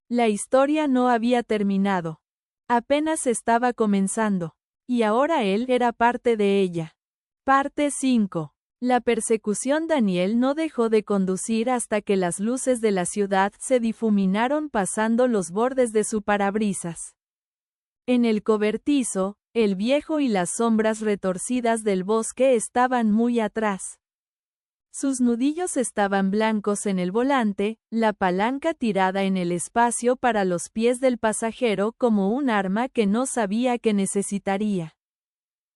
La historia no había terminado. Apenas estaba comenzando. Y ahora él era parte de ella. Parte 5. La persecución. Daniel no dejó de conducir hasta que las luces de la ciudad se difuminaron pasando los bordes de su parabrisas. En el cobertizo, el viejo y las sombras retorcidas del bosque estaban muy atrás. Sus nudillos estaban blancos en el volante, la palanca tirada en el espacio para los pies del pasajero como un arma que no sabía que necesitaría.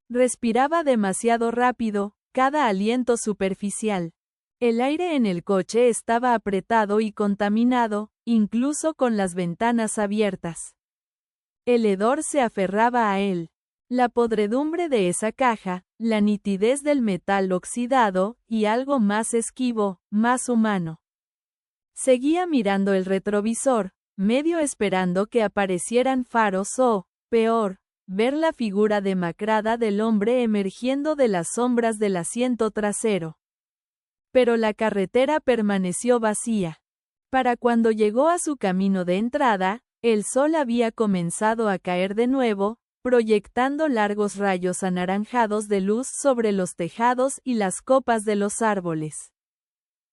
Respiraba demasiado rápido, cada aliento superficial. El aire en el coche estaba apretado y contaminado, incluso con las ventanas abiertas. El hedor se aferraba a él. La podredumbre de esa caja, la nitidez del metal oxidado, y algo más esquivo, más humano. Seguía mirando el retrovisor, medio esperando que aparecieran faros o, peor, ver la figura demacrada del hombre emergiendo de las sombras del asiento trasero. Pero la carretera permaneció vacía. Para cuando llegó a su camino de entrada, el sol había comenzado a caer de nuevo, proyectando largos rayos anaranjados de luz sobre los tejados y las copas de los árboles.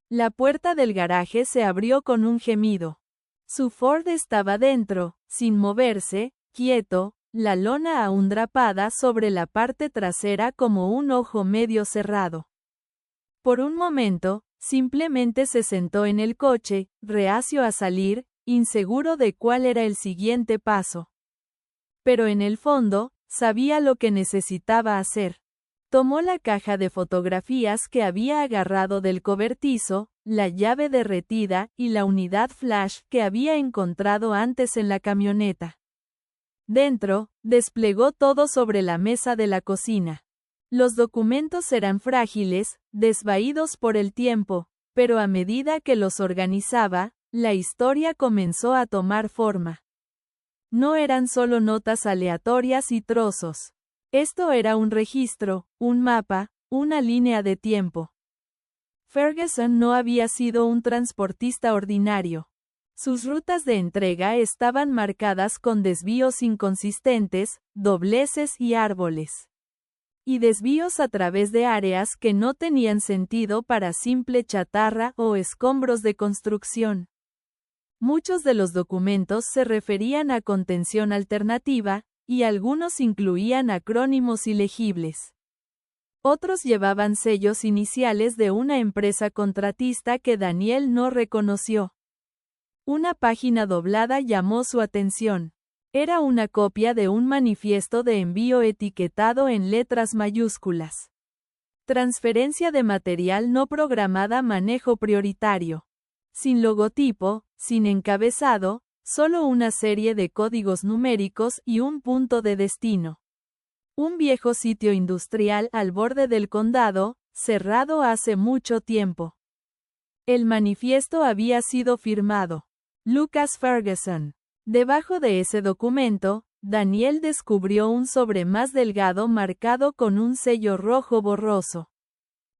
La puerta del garaje se abrió con un gemido. Su Ford estaba dentro, sin moverse, quieto, la lona aún drapada sobre la parte trasera como un ojo medio cerrado. Por un momento, simplemente se sentó en el coche, reacio a salir, inseguro de cuál era el siguiente paso. Pero en el fondo, sabía lo que necesitaba hacer. Tomó la caja de fotografías que había agarrado del cobertizo, la llave derretida y la unidad flash que había encontrado antes en la camioneta. Dentro, desplegó todo sobre la mesa de la cocina. Los documentos eran frágiles, desvaídos por el tiempo, pero a medida que los organizaba, la historia comenzó a tomar forma. No eran solo notas aleatorias y trozos. Esto era un registro, un mapa, una línea de tiempo. Ferguson no había sido un transportista ordinario. Sus rutas de entrega estaban marcadas con desvíos inconsistentes, dobleces y árboles. Y desvíos a través de áreas que no tenían sentido para simple chatarra o escombros de construcción. Muchos de los documentos se referían a contención alternativa, y algunos incluían acrónimos ilegibles. Otros llevaban sellos iniciales de una empresa contratista que Daniel no reconoció. Una página doblada llamó su atención. Era una copia de un manifiesto de envío etiquetado en letras mayúsculas. Transferencia de material no programada, manejo prioritario. Sin logotipo, sin encabezado, solo una serie de códigos numéricos y un punto de destino. Un viejo sitio industrial al borde del condado, cerrado hace mucho tiempo. El manifiesto había sido firmado. Lucas Ferguson. Debajo de ese documento, Daniel descubrió un sobre más delgado marcado con un sello rojo borroso.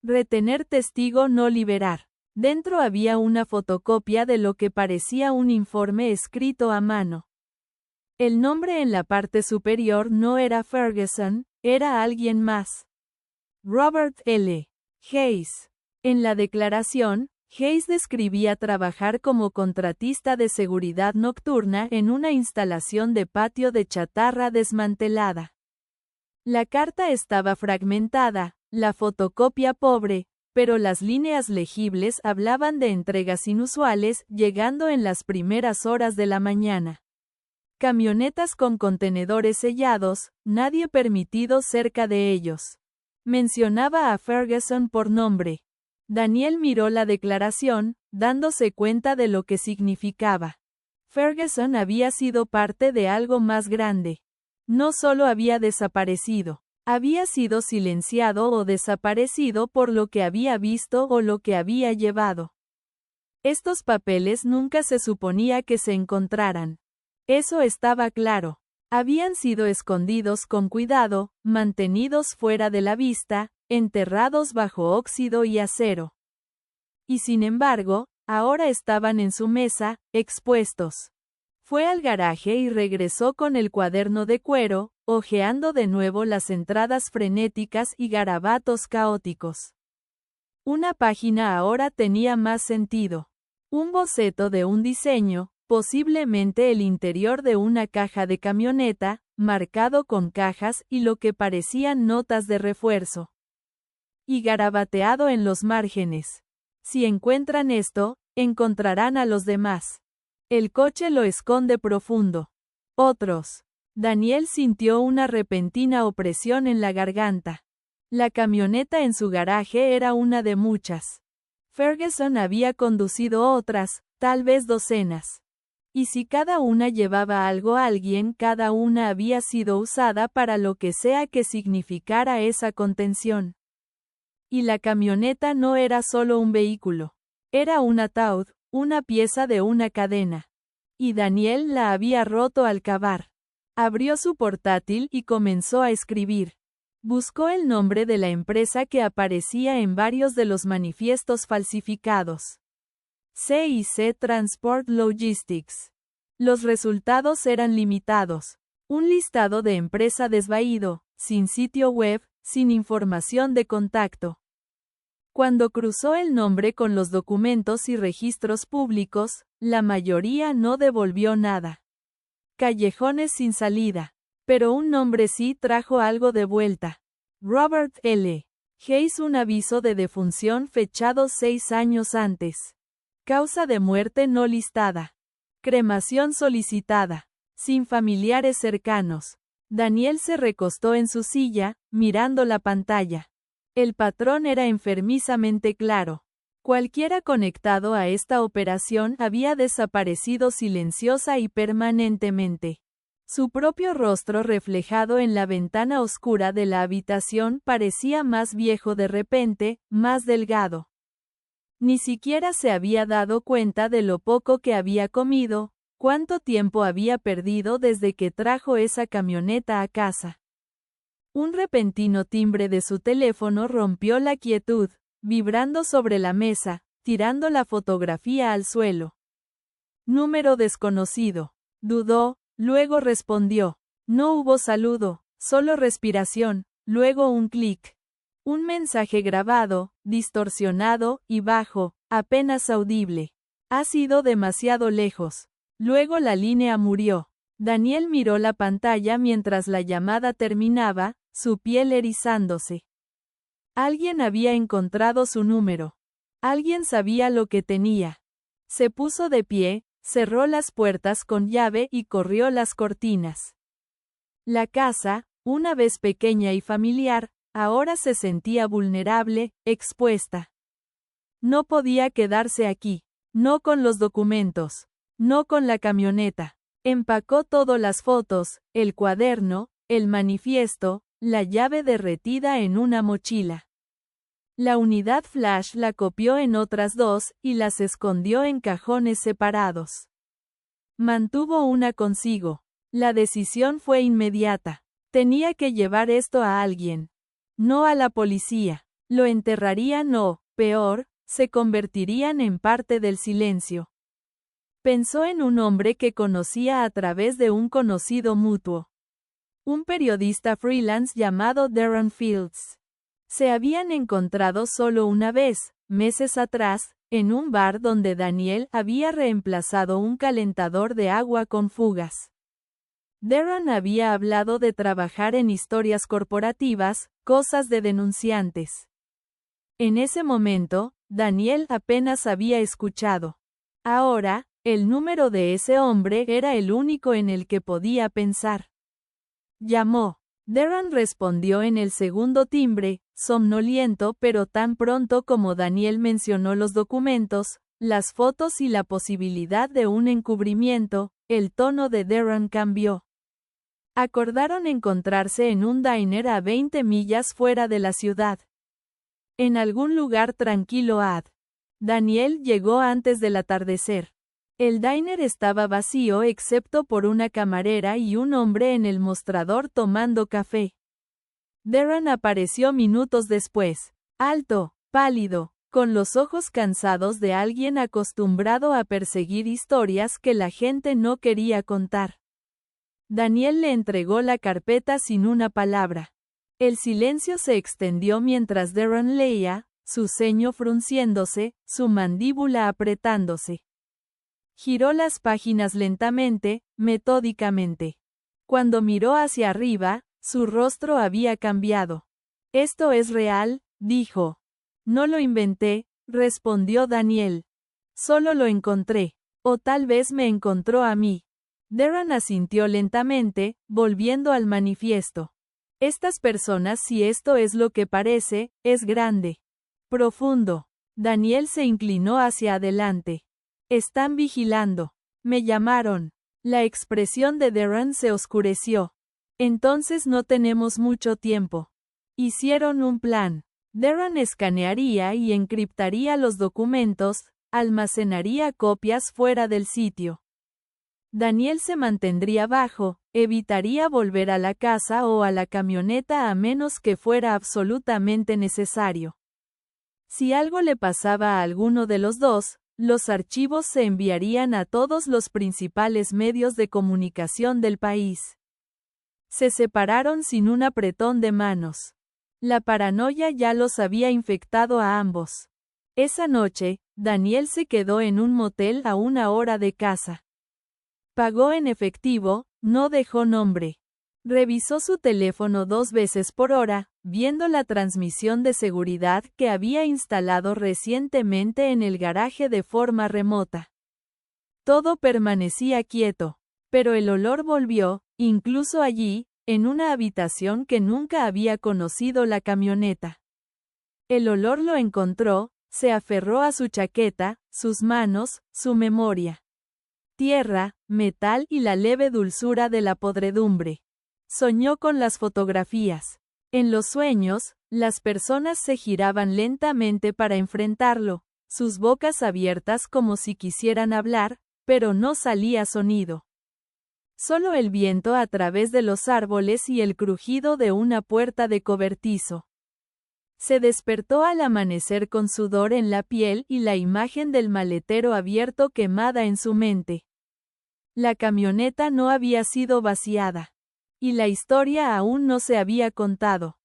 Retener testigo, no liberar. Dentro había una fotocopia de lo que parecía un informe escrito a mano. El nombre en la parte superior no era Ferguson, era alguien más. Robert L. Hayes. En la declaración, Hayes describía trabajar como contratista de seguridad nocturna en una instalación de patio de chatarra desmantelada. La carta estaba fragmentada, la fotocopia pobre, pero las líneas legibles hablaban de entregas inusuales, llegando en las primeras horas de la mañana. Camionetas con contenedores sellados, nadie permitido cerca de ellos. Mencionaba a Ferguson por nombre. Daniel miró la declaración, dándose cuenta de lo que significaba. Ferguson había sido parte de algo más grande. No solo había desaparecido. Había sido silenciado o desaparecido por lo que había visto o lo que había llevado. Estos papeles nunca se suponía que se encontraran. Eso estaba claro. Habían sido escondidos con cuidado, mantenidos fuera de la vista, enterrados bajo óxido y acero. Y sin embargo, ahora estaban en su mesa, expuestos. Fue al garaje y regresó con el cuaderno de cuero, hojeando de nuevo las entradas frenéticas y garabatos caóticos. Una página ahora tenía más sentido. Un boceto de un diseño, posiblemente el interior de una caja de camioneta, marcado con cajas y lo que parecían notas de refuerzo. Y garabateado en los márgenes. Si encuentran esto, encontrarán a los demás. El coche lo esconde profundo. Otros. Daniel sintió una repentina opresión en la garganta. La camioneta en su garaje era una de muchas. Ferguson había conducido otras, tal vez docenas. Y si cada una llevaba algo a alguien, cada una había sido usada para lo que sea que significara esa contención. Y la camioneta no era solo un vehículo. Era un ataúd, una pieza de una cadena. Y Daniel la había roto al cavar. Abrió su portátil y comenzó a escribir. Buscó el nombre de la empresa que aparecía en varios de los manifiestos falsificados. CIC Transport Logistics. Los resultados eran limitados. Un listado de empresa desvaído, sin sitio web, sin información de contacto. Cuando cruzó el nombre con los documentos y registros públicos, la mayoría no devolvió nada. Callejones sin salida. Pero un nombre sí trajo algo de vuelta. Robert L. Hayes, un aviso de defunción fechado 6 años antes. Causa de muerte no listada. Cremación solicitada. Sin familiares cercanos. Daniel se recostó en su silla, mirando la pantalla. El patrón era enfermizamente claro. Cualquiera conectado a esta operación había desaparecido silenciosa y permanentemente. Su propio rostro reflejado en la ventana oscura de la habitación parecía más viejo de repente, más delgado. Ni siquiera se había dado cuenta de lo poco que había comido, cuánto tiempo había perdido desde que trajo esa camioneta a casa. Un repentino timbre de su teléfono rompió la quietud, vibrando sobre la mesa, tirando la fotografía al suelo. Número desconocido. Dudó, luego respondió. No hubo saludo, solo respiración, luego un clic. Un mensaje grabado, distorsionado y bajo, apenas audible. Ha sido demasiado lejos. Luego la línea murió. Daniel miró la pantalla mientras la llamada terminaba, su piel erizándose. Alguien había encontrado su número. Alguien sabía lo que tenía. Se puso de pie, cerró las puertas con llave y corrió las cortinas. La casa, una vez pequeña y familiar, ahora se sentía vulnerable, expuesta. No podía quedarse aquí. No con los documentos. No con la camioneta. Empacó todas las fotos, el cuaderno, el manifiesto, la llave derretida en una mochila. La unidad flash la copió en otras 2 y las escondió en cajones separados. Mantuvo una consigo. La decisión fue inmediata. Tenía que llevar esto a alguien. No a la policía. Lo enterrarían o, peor, se convertirían en parte del silencio. Pensó en un hombre que conocía a través de un conocido mutuo. Un periodista freelance llamado Darren Fields. Se habían encontrado solo una vez, meses atrás, en un bar donde Daniel había reemplazado un calentador de agua con fugas. Darren había hablado de trabajar en historias corporativas, cosas de denunciantes. En ese momento, Daniel apenas había escuchado. Ahora, el número de ese hombre era el único en el que podía pensar. Llamó. Darren respondió en el segundo timbre, somnoliento, pero tan pronto como Daniel mencionó los documentos, las fotos y la posibilidad de un encubrimiento, el tono de Darren cambió. Acordaron encontrarse en un diner a 20 millas fuera de la ciudad. En algún lugar tranquilo. Daniel llegó antes del atardecer. El diner estaba vacío excepto por una camarera y un hombre en el mostrador tomando café. Darren apareció minutos después, alto, pálido, con los ojos cansados de alguien acostumbrado a perseguir historias que la gente no quería contar. Daniel le entregó la carpeta sin una palabra. El silencio se extendió mientras Darren leía, su ceño frunciéndose, su mandíbula apretándose. Giró las páginas lentamente, metódicamente. Cuando miró hacia arriba, su rostro había cambiado. «Esto es real», dijo. «No lo inventé», respondió Daniel. «Solo lo encontré. O tal vez me encontró a mí». Darren asintió lentamente, volviendo al manifiesto. «Estas personas, si esto es lo que parece, es grande. Profundo». Daniel se inclinó hacia adelante. «Están vigilando. Me llamaron». La expresión de Darren se oscureció. «Entonces no tenemos mucho tiempo». Hicieron un plan. Darren escanearía y encriptaría los documentos, almacenaría copias fuera del sitio. Daniel se mantendría bajo, evitaría volver a la casa o a la camioneta a menos que fuera absolutamente necesario. Si algo le pasaba a alguno de los dos, los archivos se enviarían a todos los principales medios de comunicación del país. Se separaron sin un apretón de manos. La paranoia ya los había infectado a ambos. Esa noche, Daniel se quedó en un motel a 1 hora de casa. Pagó en efectivo, no dejó nombre. Revisó su teléfono 2 veces por hora, viendo la transmisión de seguridad que había instalado recientemente en el garaje de forma remota. Todo permanecía quieto, pero el olor volvió, incluso allí, en una habitación que nunca había conocido la camioneta. El olor lo encontró, se aferró a su chaqueta, sus manos, su memoria. Tierra, metal y la leve dulzura de la podredumbre. Soñó con las fotografías. En los sueños, las personas se giraban lentamente para enfrentarlo, sus bocas abiertas como si quisieran hablar, pero no salía sonido. Solo el viento a través de los árboles y el crujido de una puerta de cobertizo. Se despertó al amanecer con sudor en la piel y la imagen del maletero abierto quemada en su mente. La camioneta no había sido vaciada. Y la historia aún no se había contado.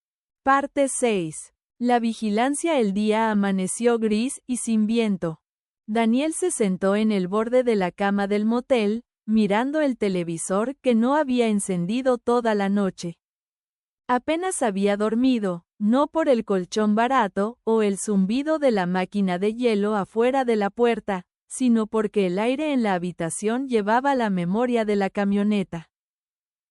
Parte 6. La vigilancia. El día amaneció gris y sin viento. Daniel se sentó en el borde de la cama del motel, mirando el televisor que no había encendido toda la noche. Apenas había dormido, no por el colchón barato o el zumbido de la máquina de hielo afuera de la puerta, sino porque el aire en la habitación llevaba la memoria de la camioneta.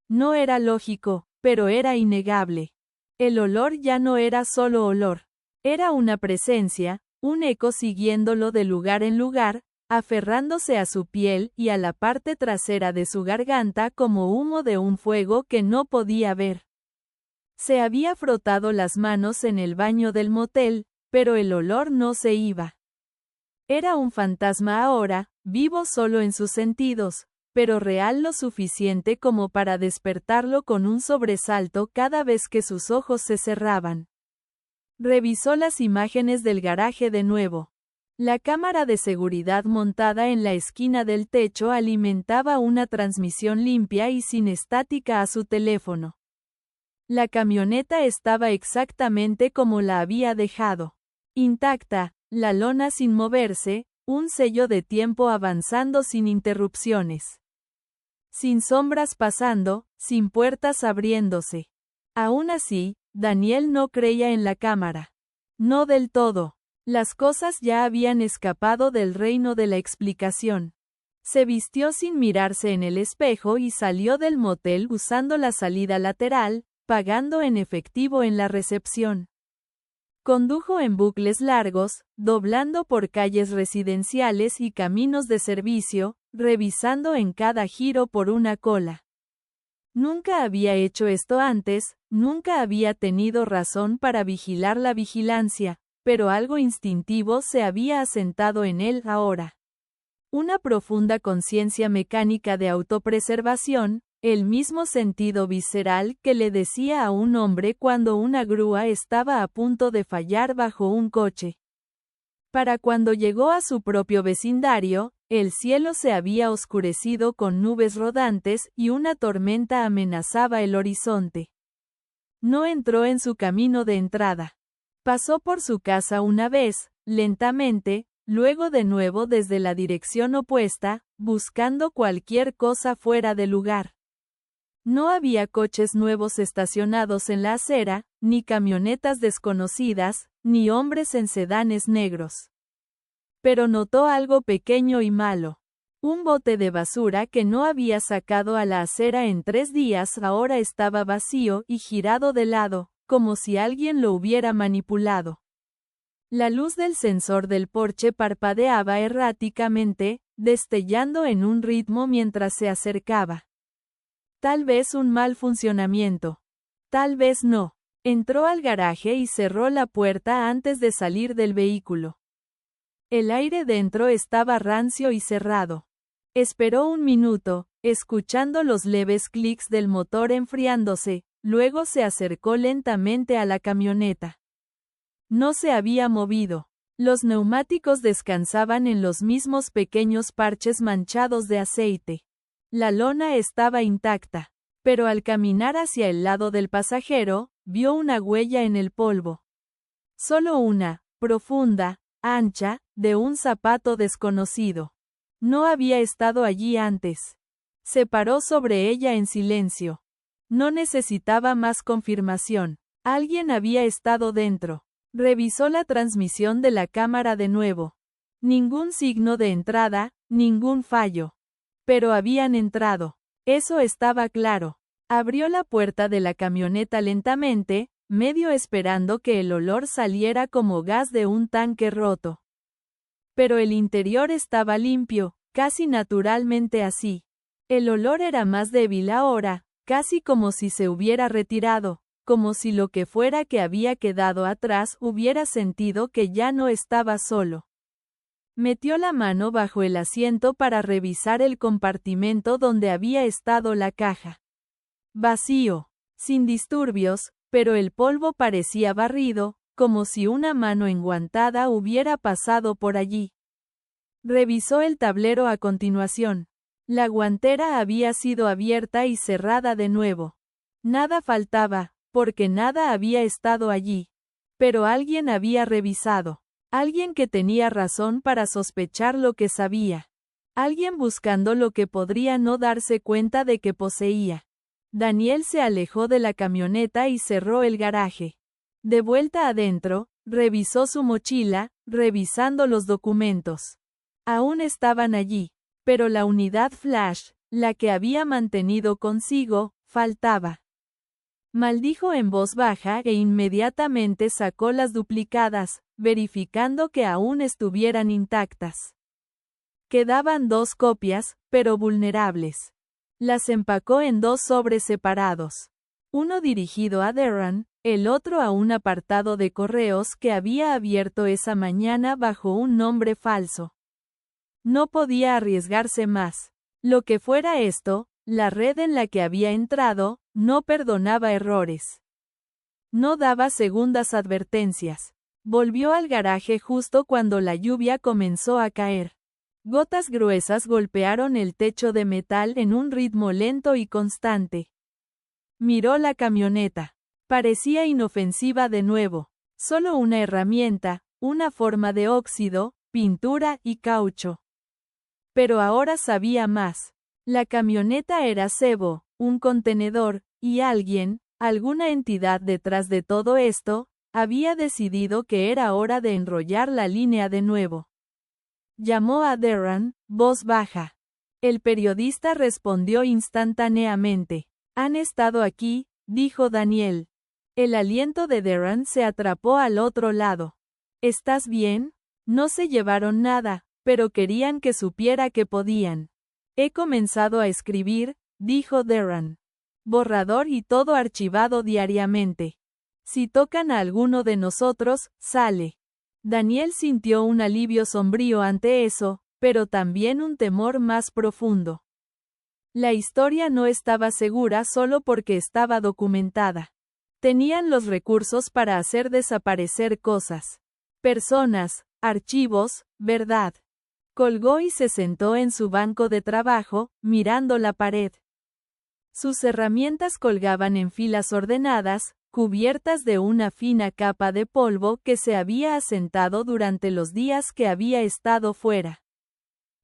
No era lógico, pero era innegable. El olor ya no era solo olor. Era una presencia, un eco siguiéndolo de lugar en lugar, aferrándose a su piel y a la parte trasera de su garganta como humo de un fuego que no podía ver. Se había frotado las manos en el baño del motel, pero el olor no se iba. Era un fantasma ahora, vivo solo en sus sentidos, pero real lo suficiente como para despertarlo con un sobresalto cada vez que sus ojos se cerraban. Revisó las imágenes del garaje de nuevo. La cámara de seguridad montada en la esquina del techo alimentaba una transmisión limpia y sin estática a su teléfono. La camioneta estaba exactamente como la había dejado. Intacta, la lona sin moverse, un sello de tiempo avanzando sin interrupciones. Sin sombras pasando, sin puertas abriéndose. Aún así, Daniel no creía en la cámara. No del todo. Las cosas ya habían escapado del reino de la explicación. Se vistió sin mirarse en el espejo y salió del motel usando la salida lateral, pagando en efectivo en la recepción. Condujo en bucles largos, doblando por calles residenciales y caminos de servicio, revisando en cada giro por una cola. Nunca había hecho esto antes, nunca había tenido razón para vigilar la vigilancia, pero algo instintivo se había asentado en él ahora. Una profunda conciencia mecánica de autopreservación, el mismo sentido visceral que le decía a un hombre cuando una grúa estaba a punto de fallar bajo un coche. Para cuando llegó a su propio vecindario, el cielo se había oscurecido con nubes rodantes y una tormenta amenazaba el horizonte. No entró en su camino de entrada. Pasó por su casa una vez, lentamente, luego de nuevo desde la dirección opuesta, buscando cualquier cosa fuera de lugar. No había coches nuevos estacionados en la acera, ni camionetas desconocidas, ni hombres en sedanes negros. Pero notó algo pequeño y malo. Un bote de basura que no había sacado a la acera en 3 días ahora estaba vacío y girado de lado, como si alguien lo hubiera manipulado. La luz del sensor del porche parpadeaba erráticamente, destellando en un ritmo mientras se acercaba. Tal vez un mal funcionamiento. Tal vez no. Entró al garaje y cerró la puerta antes de salir del vehículo. El aire dentro estaba rancio y cerrado. Esperó un minuto, escuchando los leves clics del motor enfriándose, luego se acercó lentamente a la camioneta. No se había movido. Los neumáticos descansaban en los mismos pequeños parches manchados de aceite. La lona estaba intacta, pero al caminar hacia el lado del pasajero, vio una huella en el polvo. Solo una, profunda, ancha, de un zapato desconocido. No había estado allí antes. Se paró sobre ella en silencio. No necesitaba más confirmación. Alguien había estado dentro. Revisó la transmisión de la cámara de nuevo. Ningún signo de entrada, ningún fallo. Pero habían entrado. Eso estaba claro. Abrió la puerta de la camioneta lentamente, medio esperando que el olor saliera como gas de un tanque roto. Pero el interior estaba limpio, casi naturalmente así. El olor era más débil ahora, casi como si se hubiera retirado, como si lo que fuera que había quedado atrás hubiera sentido que ya no estaba solo. Metió la mano bajo el asiento para revisar el compartimento donde había estado la caja. Vacío, sin disturbios, pero el polvo parecía barrido, como si una mano enguantada hubiera pasado por allí. Revisó el tablero a continuación. La guantera había sido abierta y cerrada de nuevo. Nada faltaba, porque nada había estado allí. Pero alguien había revisado. Alguien que tenía razón para sospechar lo que sabía. Alguien buscando lo que podría no darse cuenta de que poseía. Daniel se alejó de la camioneta y cerró el garaje. De vuelta adentro, revisó su mochila, revisando los documentos. Aún estaban allí, pero la unidad flash, la que había mantenido consigo, faltaba. Maldijo en voz baja e inmediatamente sacó las duplicadas, verificando que aún estuvieran intactas. Quedaban 2 copias, pero vulnerables. Las empacó en 2 sobres separados. Uno dirigido a Darren, el otro a un apartado de correos que había abierto esa mañana bajo un nombre falso. No podía arriesgarse más. Lo que fuera esto, la red en la que había entrado, no perdonaba errores. No daba segundas advertencias. Volvió al garaje justo cuando la lluvia comenzó a caer. Gotas gruesas golpearon el techo de metal en un ritmo lento y constante. Miró la camioneta. Parecía inofensiva de nuevo. Solo una herramienta, una forma de óxido, pintura y caucho. Pero ahora sabía más. La camioneta era cebo, un contenedor, y alguien, alguna entidad detrás de todo esto, había decidido que era hora de enrollar la línea de nuevo. Llamó a Darren, voz baja. El periodista respondió instantáneamente. Han estado aquí, dijo Daniel. El aliento de Darren se atrapó al otro lado. ¿Estás bien? No se llevaron nada, pero querían que supiera que podían. He comenzado a escribir, dijo Darren. Borrador y todo archivado diariamente. Si tocan a alguno de nosotros, sale. Daniel sintió un alivio sombrío ante eso, pero también un temor más profundo. La historia no estaba segura solo porque estaba documentada. Tenían los recursos para hacer desaparecer cosas. Personas, archivos, verdad. Colgó y se sentó en su banco de trabajo, mirando la pared. Sus herramientas colgaban en filas ordenadas, cubiertas de una fina capa de polvo que se había asentado durante los días que había estado fuera.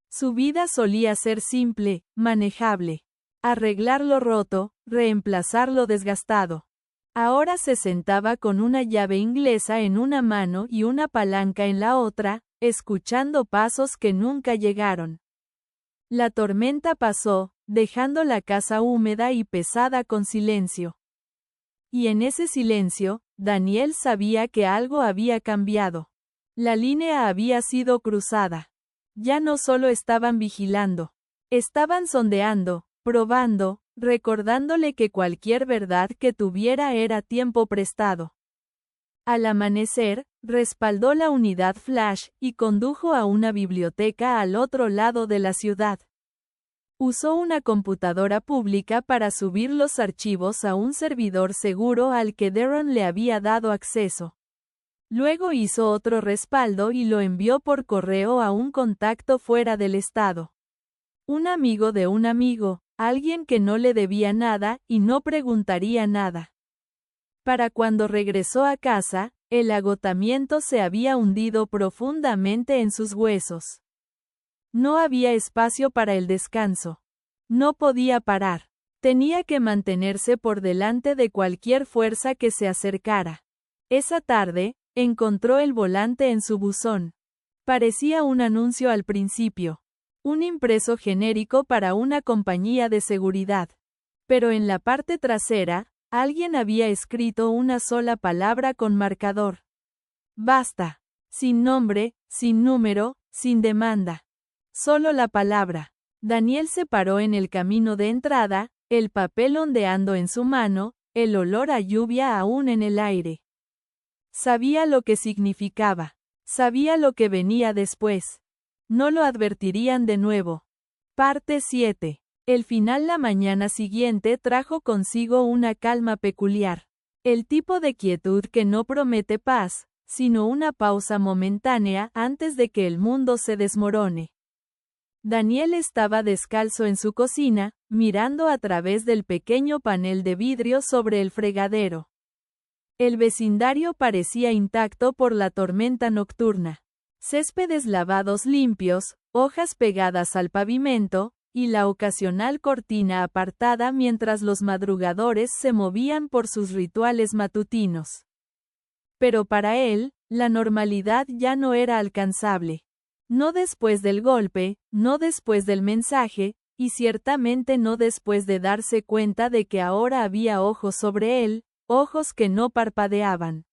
Su vida solía ser simple, manejable. Arreglar lo roto, reemplazar lo desgastado. Ahora se sentaba con una llave inglesa en una mano y una palanca en la otra, escuchando pasos que nunca llegaron. La tormenta pasó, dejando la casa húmeda y pesada con silencio. Y en ese silencio, Daniel sabía que algo había cambiado. La línea había sido cruzada. Ya no solo estaban vigilando. Estaban sondeando, probando, recordándole que cualquier verdad que tuviera era tiempo prestado. Al amanecer, Respaldó la unidad Flash y condujo a una biblioteca al otro lado de la ciudad. Usó una computadora pública para subir los archivos a un servidor seguro al que Darren le había dado acceso. Luego hizo otro respaldo y lo envió por correo a un contacto fuera del estado. Un amigo de un amigo, alguien que no le debía nada y no preguntaría nada. Para cuando regresó a casa, el agotamiento se había hundido profundamente en sus huesos. No había espacio para el descanso. No podía parar. Tenía que mantenerse por delante de cualquier fuerza que se acercara. Esa tarde, encontró el volante en su buzón. Parecía un anuncio al principio. Un impreso genérico para una compañía de seguridad. Pero en la parte trasera, alguien había escrito una sola palabra con marcador. Basta. Sin nombre, sin número, sin demanda. Solo la palabra. Daniel se paró en el camino de entrada, el papel ondeando en su mano, el olor a lluvia aún en el aire. Sabía lo que significaba. Sabía lo que venía después. No lo advertirían de nuevo. Parte 7. El final la mañana siguiente trajo consigo una calma peculiar. El tipo de quietud que no promete paz, sino una pausa momentánea antes de que el mundo se desmorone. Daniel estaba descalzo en su cocina, mirando a través del pequeño panel de vidrio sobre el fregadero. El vecindario parecía intacto por la tormenta nocturna. Céspedes lavados limpios, hojas pegadas al pavimento, y la ocasional cortina apartada mientras los madrugadores se movían por sus rituales matutinos. Pero para él, la normalidad ya no era alcanzable. No después del golpe, no después del mensaje, y ciertamente no después de darse cuenta de que ahora había ojos sobre él, ojos que no parpadeaban.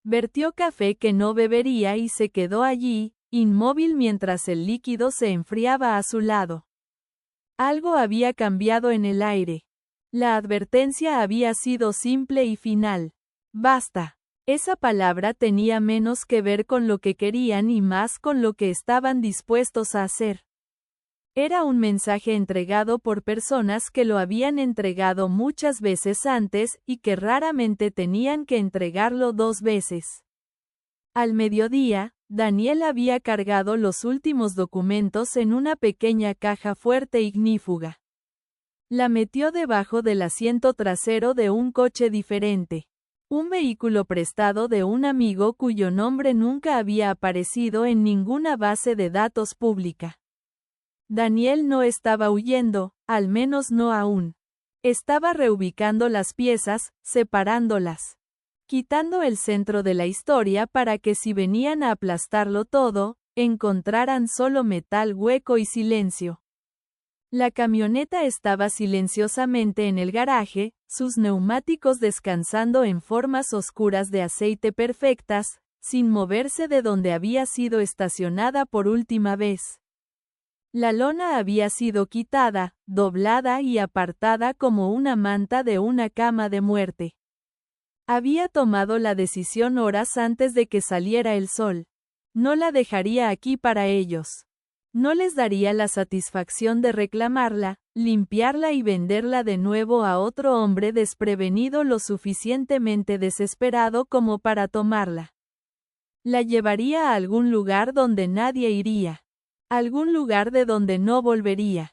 Vertió café que no bebería y se quedó allí, inmóvil mientras el líquido se enfriaba a su lado. Algo había cambiado en el aire. La advertencia había sido simple y final. Basta. Esa palabra tenía menos que ver con lo que querían y más con lo que estaban dispuestos a hacer. Era un mensaje entregado por personas que lo habían entregado muchas veces antes y que raramente tenían que entregarlo 2 veces. Al mediodía, Daniel había cargado los últimos documentos en una pequeña caja fuerte ignífuga. La metió debajo del asiento trasero de un coche diferente. Un vehículo prestado de un amigo cuyo nombre nunca había aparecido en ninguna base de datos pública. Daniel no estaba huyendo, al menos no aún. Estaba reubicando las piezas, separándolas. Quitando el centro de la historia para que si venían a aplastarlo todo, encontraran solo metal hueco y silencio. La camioneta estaba silenciosamente en el garaje, sus neumáticos descansando en formas oscuras de aceite perfectas, sin moverse de donde había sido estacionada por última vez. La lona había sido quitada, doblada y apartada como una manta de una cama de muerte. Había tomado la decisión horas antes de que saliera el sol. No la dejaría aquí para ellos. No les daría la satisfacción de reclamarla, limpiarla y venderla de nuevo a otro hombre desprevenido lo suficientemente desesperado como para tomarla. La llevaría a algún lugar donde nadie iría. Algún lugar de donde no volvería.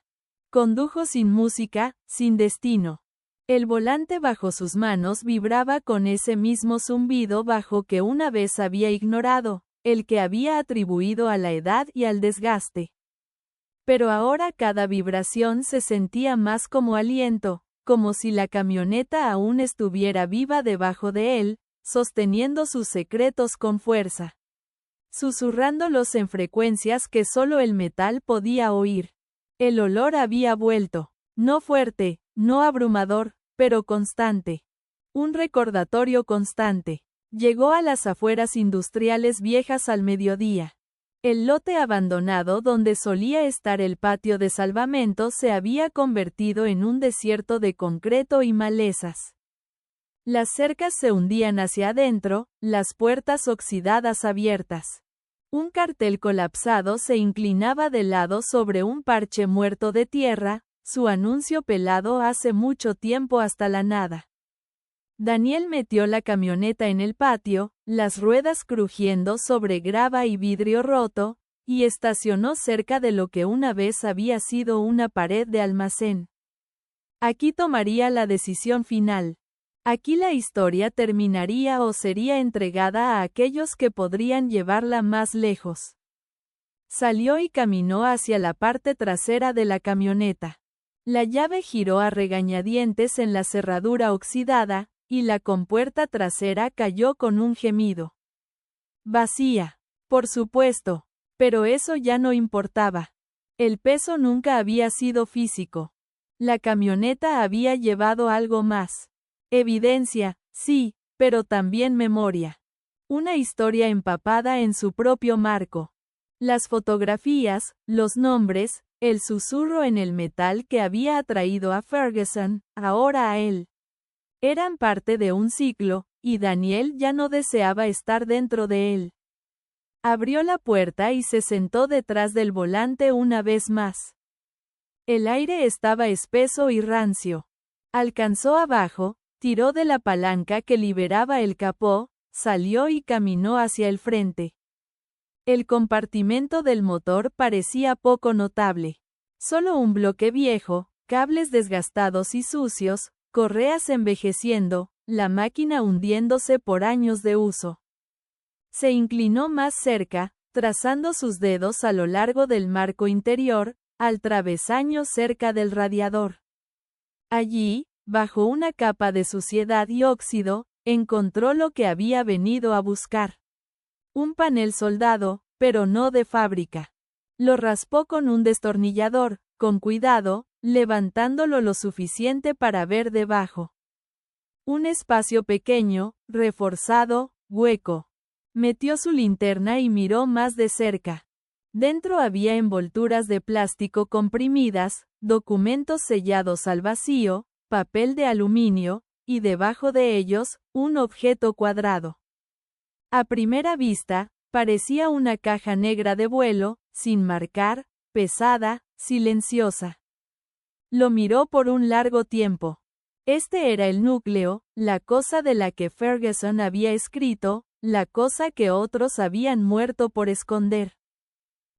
Condujo sin música, sin destino. El volante bajo sus manos vibraba con ese mismo zumbido bajo que una vez había ignorado, el que había atribuido a la edad y al desgaste. Pero ahora cada vibración se sentía más como aliento, como si la camioneta aún estuviera viva debajo de él, sosteniendo sus secretos con fuerza. Susurrándolos en frecuencias que solo el metal podía oír. El olor había vuelto, no fuerte, no abrumador, pero constante. Un recordatorio constante. Llegó a las afueras industriales viejas al mediodía. El lote abandonado donde solía estar el patio de salvamento se había convertido en un desierto de concreto y malezas. Las cercas se hundían hacia adentro, las puertas oxidadas abiertas. Un cartel colapsado se inclinaba de lado sobre un parche muerto de tierra, su anuncio pelado hace mucho tiempo hasta la nada. Daniel metió la camioneta en el patio, las ruedas crujiendo sobre grava y vidrio roto, y estacionó cerca de lo que una vez había sido una pared de almacén. Aquí tomaría la decisión final. Aquí la historia terminaría o sería entregada a aquellos que podrían llevarla más lejos. Salió y caminó hacia la parte trasera de la camioneta. La llave giró a regañadientes en la cerradura oxidada, y la compuerta trasera cayó con un gemido. Vacía. Por supuesto. Pero eso ya no importaba. El peso nunca había sido físico. La camioneta había llevado algo más. Evidencia, sí, pero también memoria. Una historia empapada en su propio marco. Las fotografías, los nombres, el susurro en el metal que había atraído a Ferguson, ahora a él. Eran parte de un ciclo, y Daniel ya no deseaba estar dentro de él. Abrió la puerta y se sentó detrás del volante una vez más. El aire estaba espeso y rancio. Alcanzó abajo, tiró de la palanca que liberaba el capó, salió y caminó hacia el frente. El compartimento del motor parecía poco notable. Solo un bloque viejo, cables desgastados y sucios, correas envejeciendo, la máquina hundiéndose por años de uso. Se inclinó más cerca, trazando sus dedos a lo largo del marco interior, al travesaño cerca del radiador. Allí, bajo una capa de suciedad y óxido, encontró lo que había venido a buscar. Un panel soldado, pero no de fábrica. Lo raspó con un destornillador, con cuidado, levantándolo lo suficiente para ver debajo. Un espacio pequeño, reforzado, hueco. Metió su linterna y miró más de cerca. Dentro había envolturas de plástico comprimidas, documentos sellados al vacío, papel de aluminio, y debajo de ellos, un objeto cuadrado. A primera vista, parecía una caja negra de vuelo, sin marcar, pesada, silenciosa. Lo miró por un largo tiempo. Este era el núcleo, la cosa de la que Ferguson había escrito, la cosa que otros habían muerto por esconder.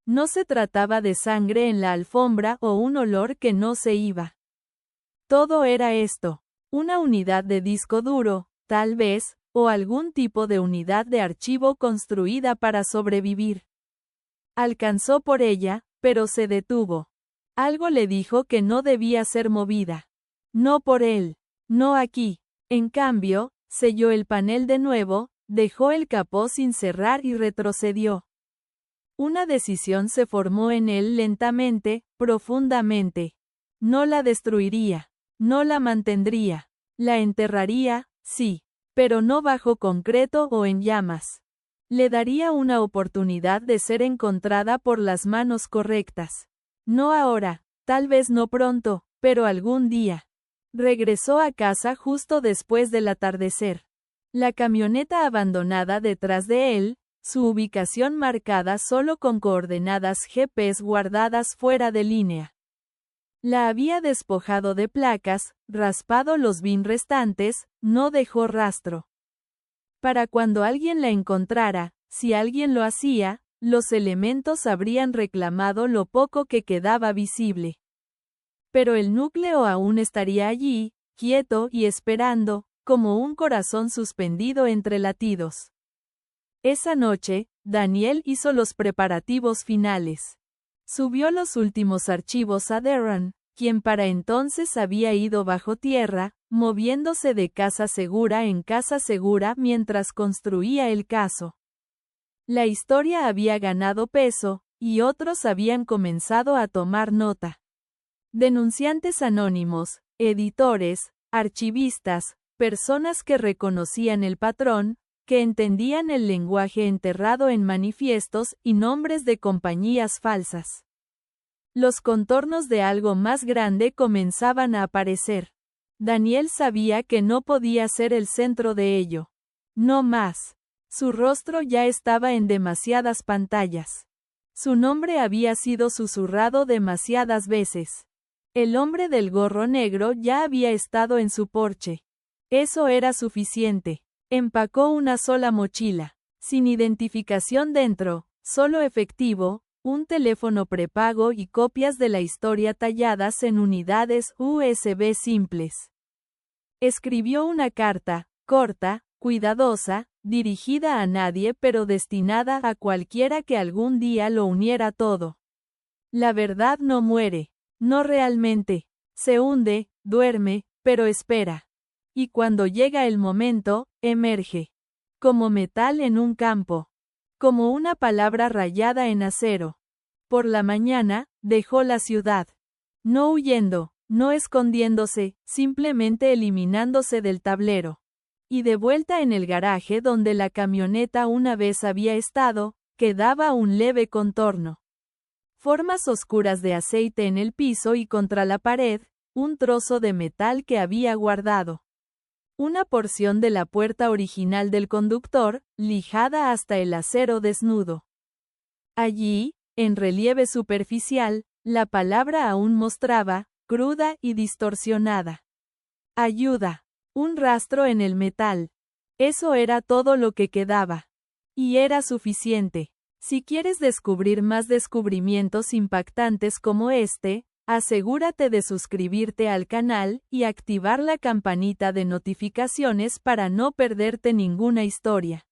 No se trataba de sangre en la alfombra o un olor que no se iba. Todo era esto, una unidad de disco duro, tal vez, o algún tipo de unidad de archivo construida para sobrevivir. Alcanzó por ella, pero se detuvo. Algo le dijo que no debía ser movida. No por él. No aquí. En cambio, selló el panel de nuevo, dejó el capó sin cerrar y retrocedió. Una decisión se formó en él lentamente, profundamente. No la destruiría. No la mantendría. La enterraría, sí, pero no bajo concreto o en llamas. Le daría una oportunidad de ser encontrada por las manos correctas. No ahora, tal vez no pronto, pero algún día. Regresó a casa justo después del atardecer. La camioneta abandonada detrás de él, su ubicación marcada solo con coordenadas GPS guardadas fuera de línea. La había despojado de placas, raspado los VIN restantes, no dejó rastro. Para cuando alguien la encontrara, si alguien lo hacía, los elementos habrían reclamado lo poco que quedaba visible. Pero el núcleo aún estaría allí, quieto y esperando, como un corazón suspendido entre latidos. Esa noche, Daniel hizo los preparativos finales. Subió los últimos archivos a Darren, quien para entonces había ido bajo tierra, moviéndose de casa segura en casa segura mientras construía el caso. La historia había ganado peso, y otros habían comenzado a tomar nota. Denunciantes anónimos, editores, archivistas, personas que reconocían el patrón, que entendían el lenguaje enterrado en manifiestos y nombres de compañías falsas. Los contornos de algo más grande comenzaban a aparecer. Daniel sabía que no podía ser el centro de ello. No más. Su rostro ya estaba en demasiadas pantallas. Su nombre había sido susurrado demasiadas veces. El hombre del gorro negro ya había estado en su porche. Eso era suficiente. Empacó una sola mochila, sin identificación dentro, solo efectivo, un teléfono prepago y copias de la historia talladas en unidades USB simples. Escribió una carta, corta, cuidadosa, dirigida a nadie pero destinada a cualquiera que algún día lo uniera todo. La verdad no muere, no realmente, se hunde, duerme, pero espera. Y cuando llega el momento, emerge. Como metal en un campo. Como una palabra rayada en acero. Por la mañana, dejó la ciudad. No huyendo, no escondiéndose, simplemente eliminándose del tablero. Y de vuelta en el garaje donde la camioneta una vez había estado, quedaba un leve contorno. Formas oscuras de aceite en el piso y contra la pared, un trozo de metal que había guardado. Una porción de la puerta original del conductor, lijada hasta el acero desnudo. Allí, en relieve superficial, la palabra aún mostraba, cruda y distorsionada. Ayuda. Un rastro en el metal. Eso era todo lo que quedaba. Y era suficiente. Si quieres descubrir más descubrimientos impactantes como este, asegúrate de suscribirte al canal y activar la campanita de notificaciones para no perderte ninguna historia.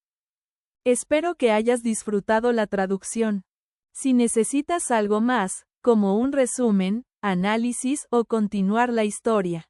Espero que hayas disfrutado la traducción. Si necesitas algo más, como un resumen, análisis o continuar la historia,